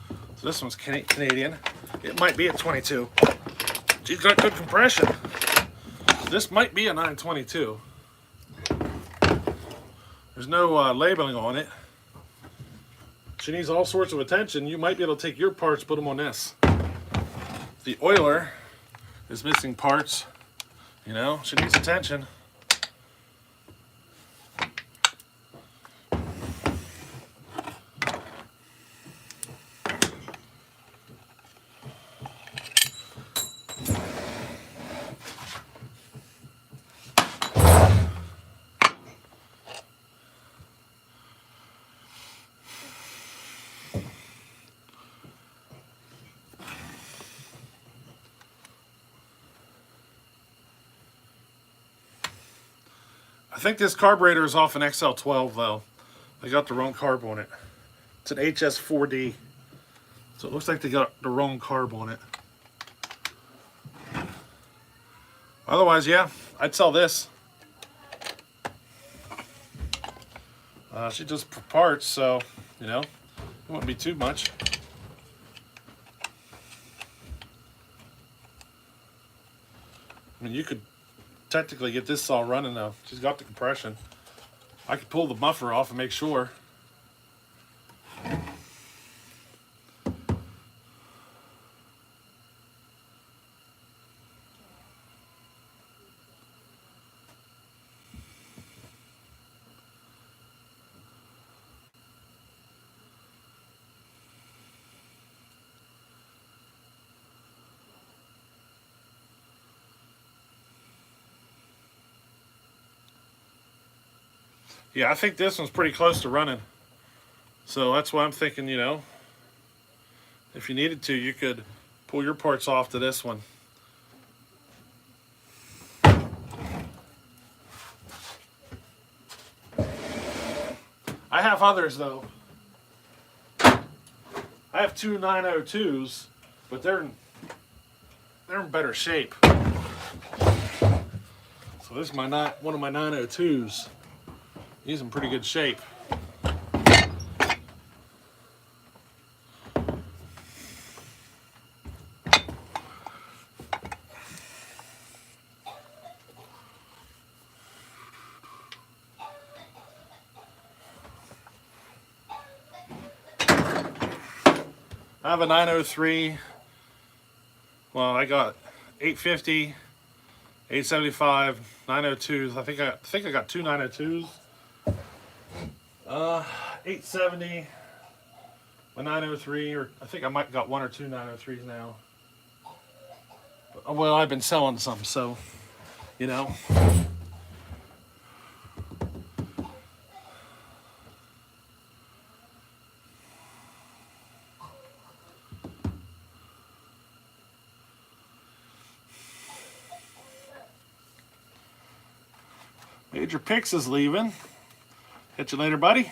Speaker 1: So this one's Canadian. It might be a 22. She's got good compression. This might be a 922. There's no labeling on it. She needs all sorts of attention. You might be able to take your parts, put them on this. The oiler is missing parts. You know, she needs attention. I think this carburetor is off an XL12 though. They got the wrong carb on it. It's an HS4D. So it looks like they got the wrong carb on it. Otherwise, yeah, I'd sell this. She does parts, so, you know, it wouldn't be too much. I mean, you could technically get this saw running though. She's got the compression. I could pull the muffler off and make sure. Yeah, I think this one's pretty close to running. So that's why I'm thinking, you know, if you needed to, you could pull your parts off to this one. I have others though. I have two 902s, but they're in better shape. So this is one of my 902s. He's in pretty good shape. I have a 903. Well, I got 850, 875, 902s. I think I got two 902s. 870, a 903, or I think I might got one or two 903s now. But, well, I've been selling some, so, you know. Major Picks is leaving. Catch you later, buddy.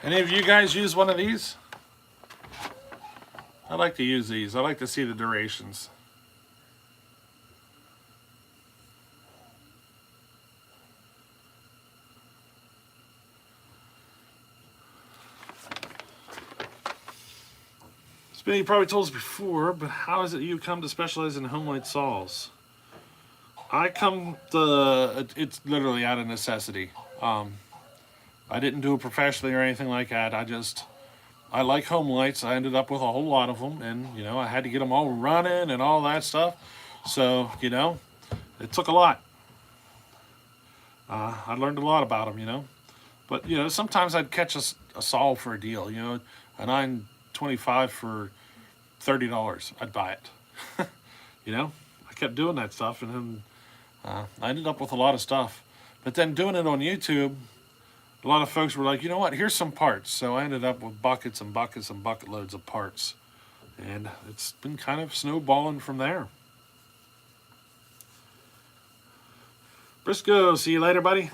Speaker 1: Any of you guys use one of these? I like to use these. I like to see the durations. Spinny probably told us before, but how is it you come to specialize in Homelite saws? It's literally out of necessity. I didn't do it professionally or anything like that. I like Homelites. I ended up with a whole lot of them, and, you know, I had to get them all running and all that stuff. So, you know, it took a lot. I learned a lot about them, you know. But, you know, sometimes I'd catch a saw for a deal, you know, a 925 for $30. I'd buy it. You know, I kept doing that stuff, and then I ended up with a lot of stuff. But then doing it on YouTube, a lot of folks were like, you know what, here's some parts. So I ended up with buckets and buckets and bucket loads of parts. And it's been kind of snowballing from there. Briscoe, see you later, buddy.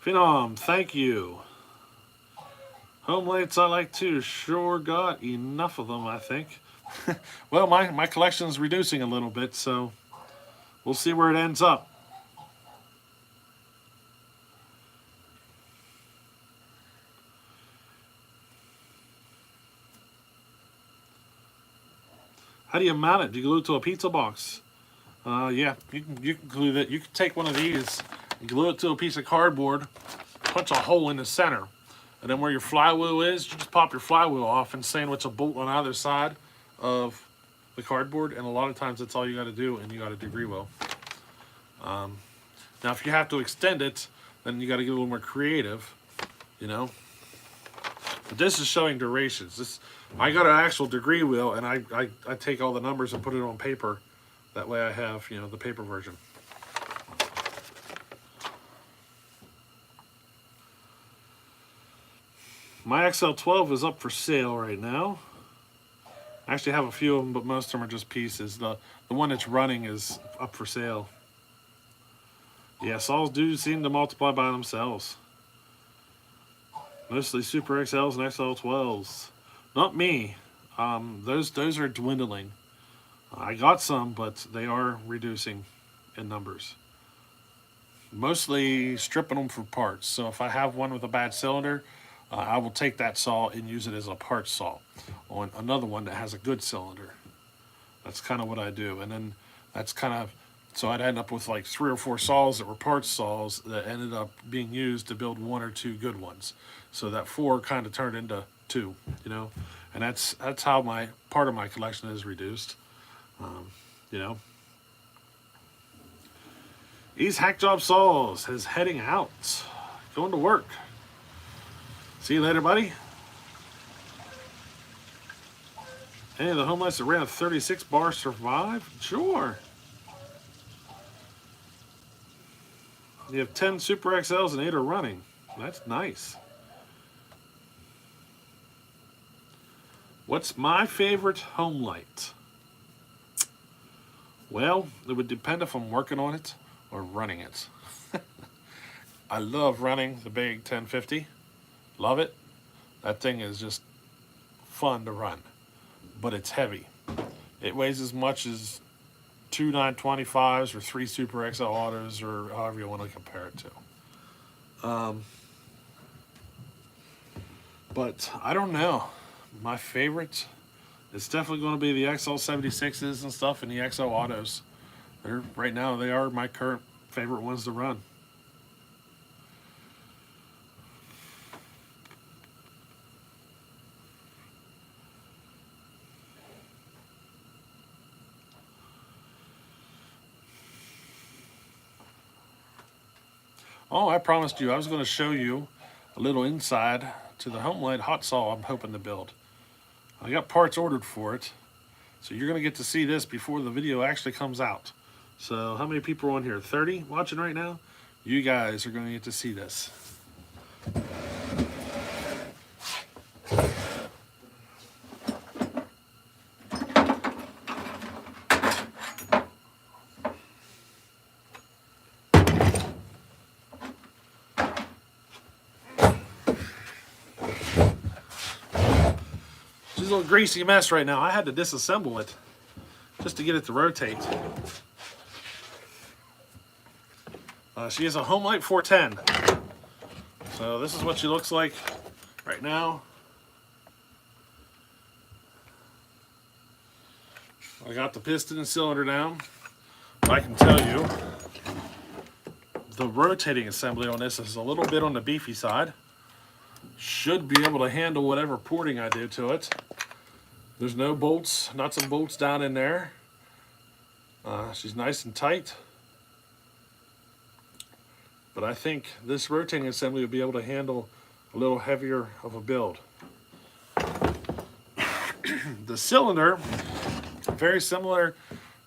Speaker 1: Phenom, thank you. Homelites I like too. Sure got enough of them, I think. Well, my collection is reducing a little bit, so we'll see where it ends up. How do you mount it? Do you glue it to a pizza box? Yeah, you can glue that. You can take one of these and glue it to a piece of cardboard, punch a hole in the center, and then where your flywheel is, you just pop your flywheel off and sandwich a bolt on either side of the cardboard, and a lot of times that's all you got to do, and you got a degree wheel. Now, if you have to extend it, then you got to get a little more creative, you know. But this is showing durations. I got an actual degree wheel, and I take all the numbers and put it on paper. That way I have, you know, the paper version. My XL12 is up for sale right now. I actually have a few of them, but most of them are just pieces. The one that's running is up for sale. Yeah, saws do seem to multiply by themselves. Mostly Super XLs and XL12s. Not me. Those are dwindling. I got some, but they are reducing in numbers. Mostly stripping them for parts. So if I have one with a bad cylinder, I will take that saw and use it as a parts saw on another one that has a good cylinder. That's kind of what I do. And then that's kind of, so I'd end up with like 3 or 4 saws that were parts saws that ended up being used to build 1 or 2 good ones. So that 4 kind of turned into 2, you know, and that's how part of my collection is reduced, you know. Ease Hack Job Saws is heading out, going to work. See you later, buddy. Hey, the Homelites that ran a 36 bar survive? Sure. You have 10 Super XLs and 8 are running. That's nice. What's my favorite Homelight? Well, it would depend if I'm working on it or running it. I love running the big 1050. Love it. That thing is just fun to run, but it's heavy. It weighs as much as 2 925s or 3 Super XL autos, or however you want to compare it to. But I don't know. My favorite, it's definitely going to be the XL76s and stuff, and the XL autos. Right now, they are my current favorite ones to run. Oh, I promised you I was going to show you a little inside to the Homelite hot saw I'm hoping to build. I got parts ordered for it, so you're going to get to see this before the video actually comes out. So how many people are on here? 30 watching right now? You guys are going to get to see this. A little greasy mess right now. I had to disassemble it just to get it to rotate. She is a Homelite 410. So this is what she looks like right now. I got the piston and cylinder down. I can tell you the rotating assembly on this is a little bit on the beefy side. Should be able to handle whatever porting I do to it. There's no bolts, nuts and bolts down in there. She's nice and tight. But I think this rotating assembly will be able to handle a little heavier of a build. The cylinder, very similar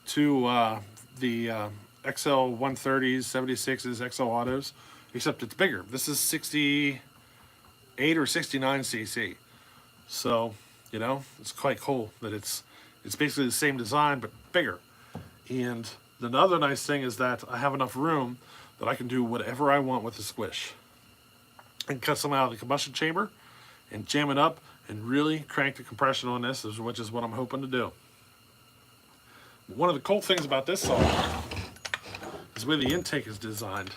Speaker 1: to the XL 130s, 76s, XL autos, except it's bigger. This is 68 or 69 cc. So, you know, it's quite cool that it's basically the same design but bigger. And the other nice thing is that I have enough room that I can do whatever I want with the squish. I can cut some out of the combustion chamber and jam it up and really crank the compression on this, which is what I'm hoping to do. One of the cool things about this saw is the way the intake is designed.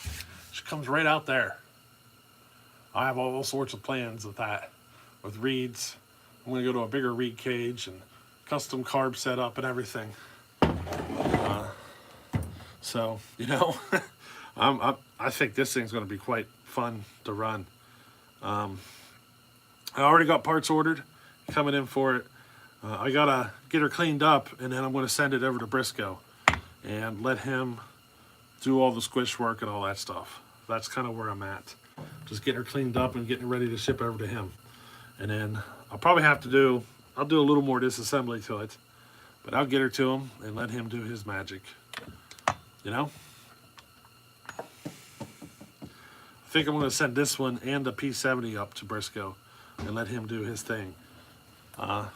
Speaker 1: It comes right out there. I have all sorts of plans with that, with reeds. I'm going to go to a bigger reed cage and custom carb setup and everything. So, you know, I think this thing's going to be quite fun to run. I already got parts ordered, coming in for it. I got to get her cleaned up, and then I'm going to send it over to Briscoe and let him do all the squish work and all that stuff. That's kind of where I'm at. Just getting her cleaned up and getting ready to ship over to him. And then I'll probably have to do a little more disassembly to it, but I'll get her to him and let him do his magic. You know? I think I'm going to send this one and the P70 up to Briscoe and let him do his thing. We're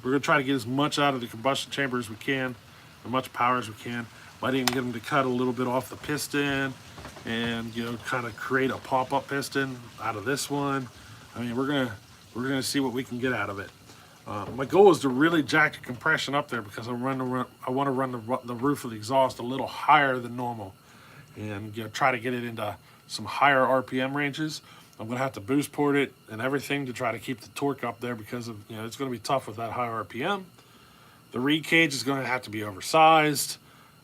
Speaker 1: going to try to get as much out of the combustion chamber as we can, as much power as we can. Might even get him to cut a little bit off the piston and, you know, kind of create a pop-up piston out of this one. I mean, we're gonna see what we can get out of it. My goal is to really jack the compression up there because I want to run the roof of the exhaust a little higher than normal, and, you know, try to get it into some higher RPM ranges. I'm gonna have to boost port it and everything to try to keep the torque up there because of, you know, it's gonna be tough with that high RPM. The reed cage is gonna have to be oversized.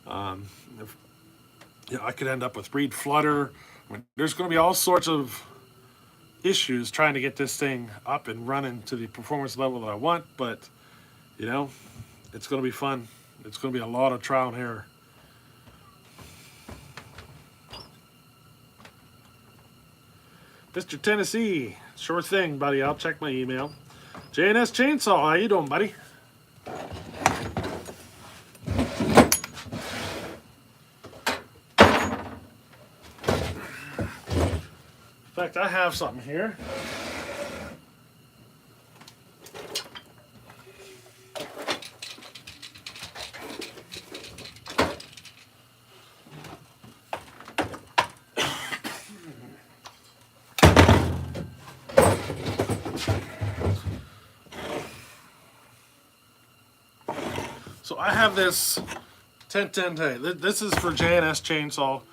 Speaker 1: You know, I could end up with reed flutter. I mean, there's gonna be all sorts of issues trying to get this thing up and running to the performance level that I want, but, you know, it's going to be fun. It's going to be a lot of trial and error. Mr. Tennessee, sure thing, buddy. I'll check my email. J&S Chainsaw, how you doing, buddy? In fact, I have something here. So I have this 1010A. This is for J&S Chainsaw.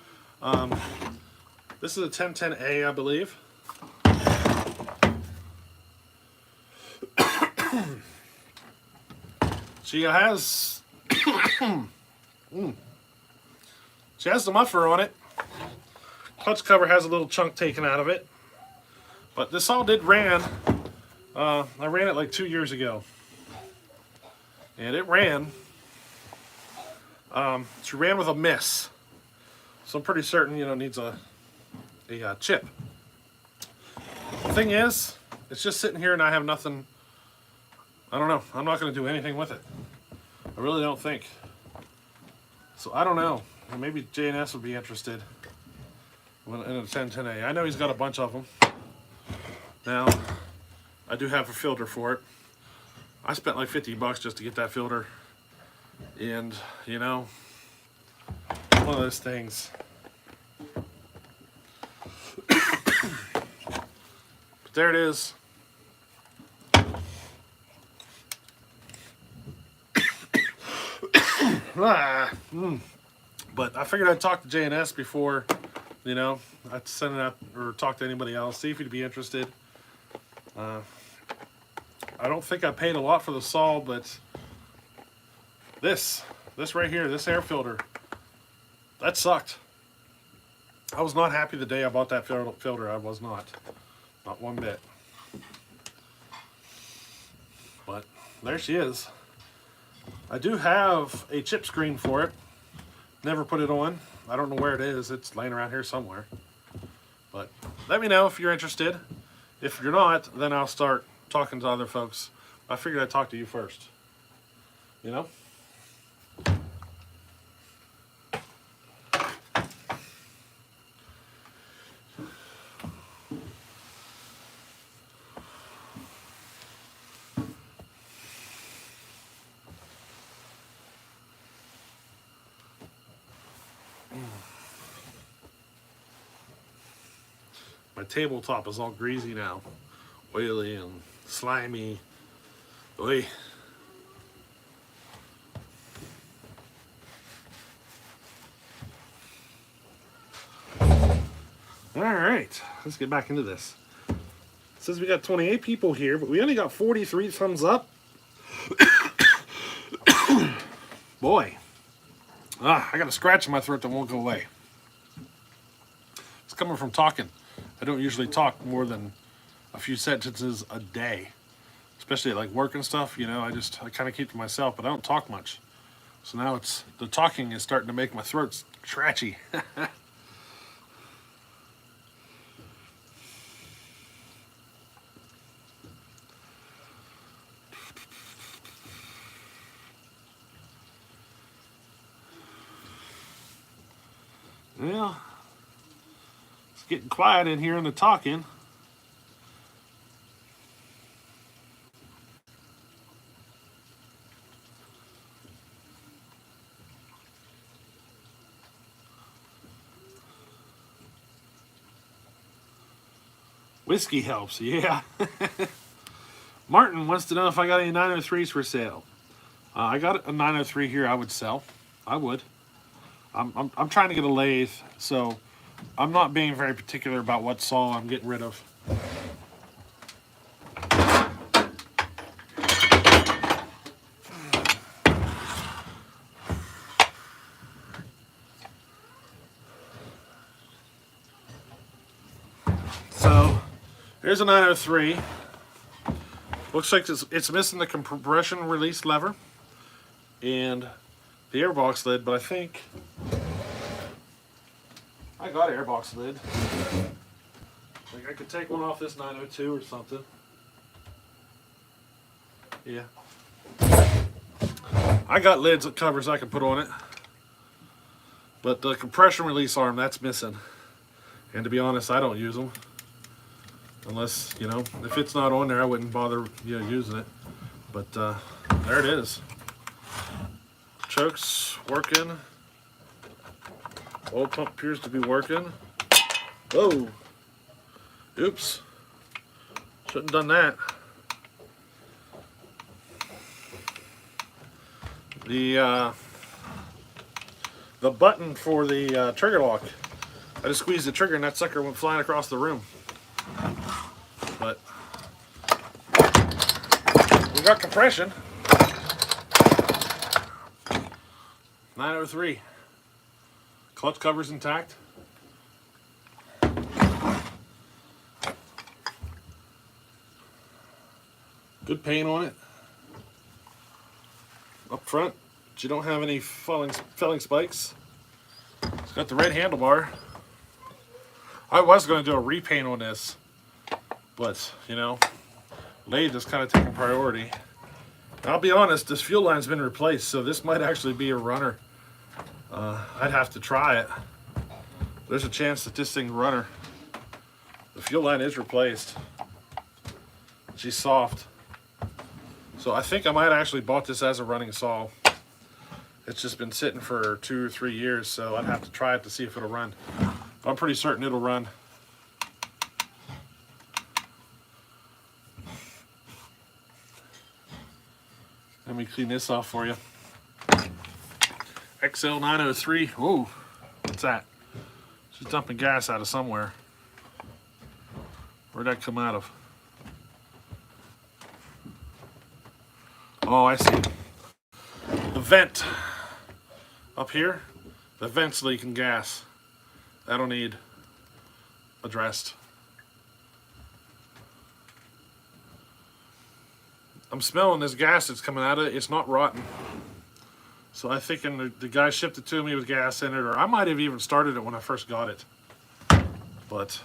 Speaker 1: This is a 1010A, I believe. She has she has the muffler on it. Clutch cover has a little chunk taken out of it. But this all did ran. I ran it like 2 years ago. And it ran. She ran with a miss. So I'm pretty certain, you know, it needs a chip. The thing is, it's just sitting here and I have nothing. I don't know. I'm not going to do anything with it. I really don't think. So I don't know. Maybe J&S would be interested in a 1010A. I know he's got a bunch of them. Now, I do have a filter for it. I spent like $50 just to get that filter. And, you know, one of those things. But there it is. But I figured I'd talk to J&S before, you know, I'd send it out or talk to anybody else, see if he'd be interested. I don't think I paid a lot for the saw, but this right here, this air filter, that sucked. I was not happy the day I bought that filter. I was not one bit. But there she is. I do have a chip screen for it. Never put it on. I don't know where it is. It's laying around here somewhere. But let me know if you're interested. If you're not, then I'll start talking to other folks. I figured I'd talk to you first. You know? My tabletop is all greasy now. Oily and slimy. Oy. Alright, let's get back into this. It says we got 28 people here, but we only got 43 thumbs up. Boy. I got a scratch in my throat that won't go away. It's coming from talking. I don't usually talk more than a few sentences a day. Especially at like work and stuff, you know, I kind of keep to myself, but I don't talk much. So now the talking is starting to make my throat scratchy. Well, it's getting quiet in here in the talking. Whiskey helps, yeah. Martin wants to know if I got any 903s for sale. I got a 903 here I would sell. I would. I'm trying to get a lathe, so I'm not being very particular about what saw I'm getting rid of. So here's a 903. Looks like it's missing the compression release lever and the airbox lid, but I think I got an airbox lid. Like I could take one off this 902 or something. Yeah. I got lids that covers I can put on it. But the compression release arm, that's missing. And to be honest, I don't use them. Unless, you know, if it's not on there, I wouldn't bother, you know, using it. But there it is. Choke's working. Oil pump appears to be working. Whoa. Oops. Shouldn't have done that. The button for the trigger lock, I just squeezed the trigger and that sucker went flying across the room. But we got compression. 903. Clutch cover's intact. Good paint on it. Up front, but you don't have any felling spikes. It's got the red handlebar. I was going to do a repaint on this, but you know, lathe is kind of taking priority. I'll be honest, this fuel line's been replaced, so this might actually be a runner. I'd have to try it. There's a chance that this thing's a runner. The fuel line is replaced. She's soft. So I think I might actually bought this as a running saw. It's just been sitting for 2 or 3 years, so I'd have to try it to see if it'll run. I'm pretty certain it'll run. Let me clean this off for you. XL903. Whoa, what's that? She's dumping gas out of somewhere. Where'd that come out of? Oh, I see. The vent up here, the vent's leaking gas. That'll need addressed. I'm smelling this gas that's coming out of it. It's not rotten. So I'm thinking the guy shipped it to me with gas in it, or I might have even started it when I first got it. But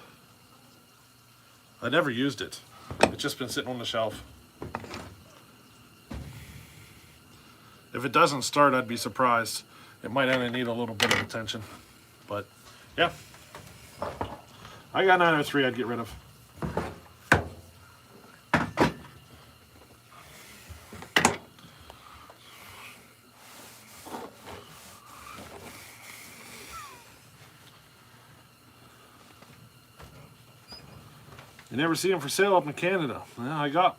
Speaker 1: I never used it. It's just been sitting on the shelf. If it doesn't start, I'd be surprised. It might only need a little bit of attention. But yeah, I got 903 I'd get rid of. You never see them for sale up in Canada. Well, I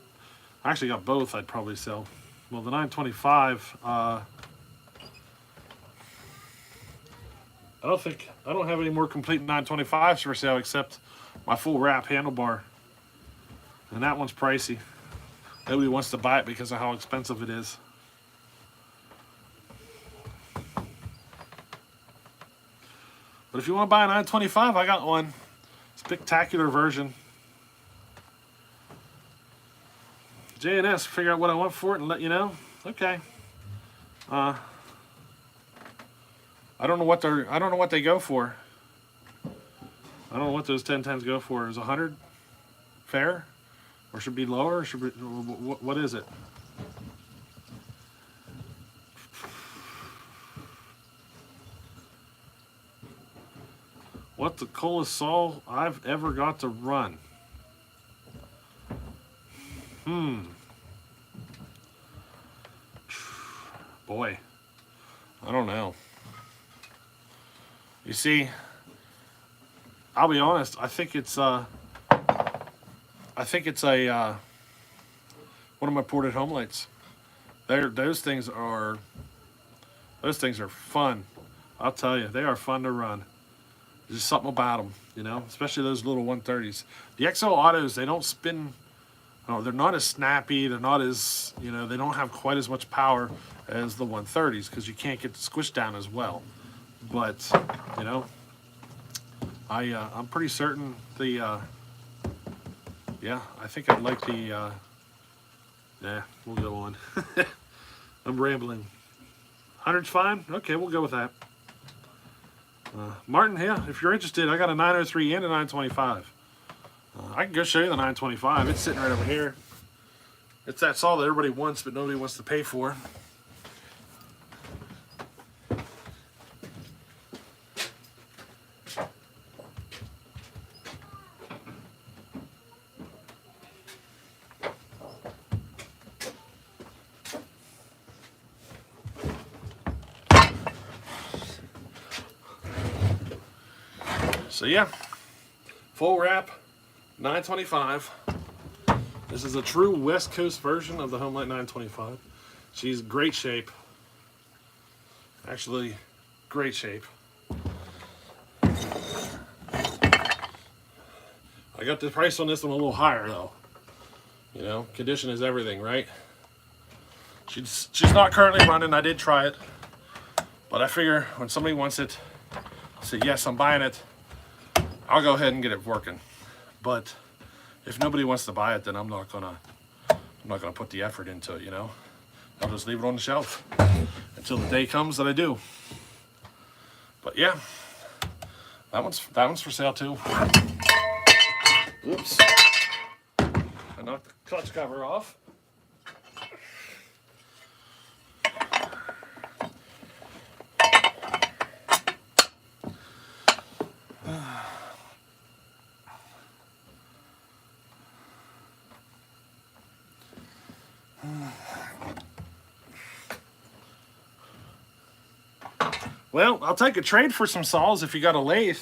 Speaker 1: actually got both. I'd probably sell. Well, the 925. I don't have any more complete 925s for sale except my full wrap handlebar, and that one's pricey. Nobody wants to buy it because of how expensive it is. But if you want to buy a 925, I got one. Spectacular version. J&S, figure out what I want for it and let you know. Okay. I don't know what they go for. I don't know what those 1010s go for. Is 100 fair? Or should it be lower? Or should be, what is it? What's the coolest saw I've ever got to run? Boy, I don't know. You see, I'll be honest. I think it's a one of my ported Homelites. Those things are fun. I'll tell you, they are fun to run. There's just something about them, you know, especially those little 130s. The XL Autos, they don't spin. Oh, they're not as snappy. They're not as, you know, they don't have quite as much power as the 130s because you can't get the squish down as well. But, you know, I'm pretty certain the, yeah, I think I'd like the, yeah, we'll go on. I'm rambling. 100's fine? Okay, we'll go with that. Martin, yeah, if you're interested, I got a 903 and a 925. I can go show you the 925. It's sitting right over here. It's that saw that everybody wants, but nobody wants to pay for. So yeah, full wrap, 925. This is a true West Coast version of the Homelite 925. She's great shape. Actually, great shape. I got the price on this one a little higher though. You know, condition is everything, right? She's not currently running. I did try it, but I figure when somebody wants it, say yes, I'm buying it. I'll go ahead and get it working. But if nobody wants to buy it, then I'm not gonna put the effort into it, you know. I'll just leave it on the shelf until the day comes that I do. But yeah, that one's for sale too. Oops. I knocked the clutch cover off. Well, I'll take a trade for some saws if you got a lathe.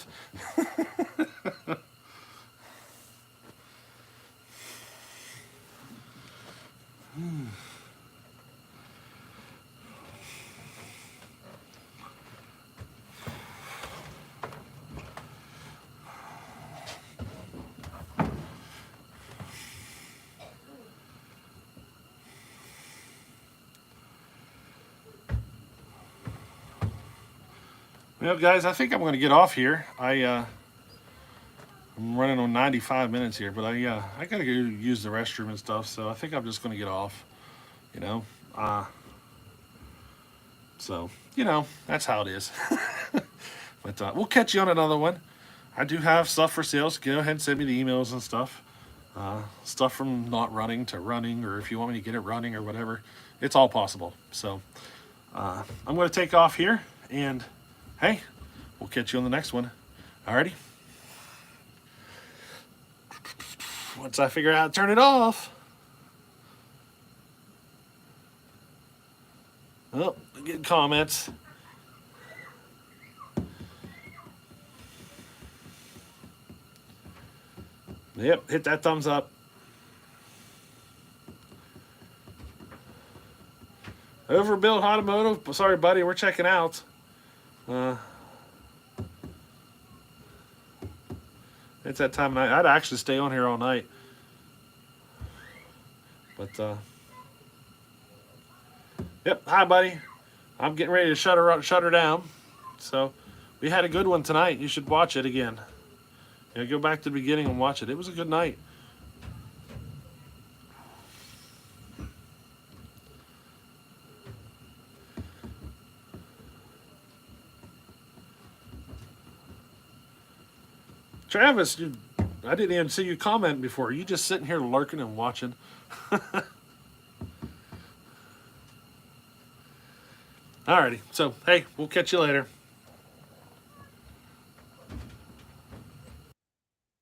Speaker 1: Well, guys, I think I'm going to get off here. I'm running on 95 minutes here, but I got to go use the restroom and stuff, so I think I'm just going to get off, you know. So, you know, that's how it is. But we'll catch you on another one. I do have stuff for sale, so go ahead and send me the emails and stuff. Stuff from not running to running, or if you want me to get it running or whatever, it's all possible. So I'm going to take off here, and hey, we'll catch you on the next one. Alrighty. Once I figure out how to turn it off. Oh, getting comments. Yep, hit that thumbs up. Overbuilt Automotive. Sorry, buddy, we're checking out. It's that time of night. I'd actually stay on here all night. But, yep, hi, buddy. I'm getting ready to shut her down. So, we had a good one tonight. You should watch it again. Go back to the beginning and watch it. It was a good night. Travis, I didn't even see you comment before. You just sitting here lurking and watching. Alrighty. So, hey, we'll catch you later.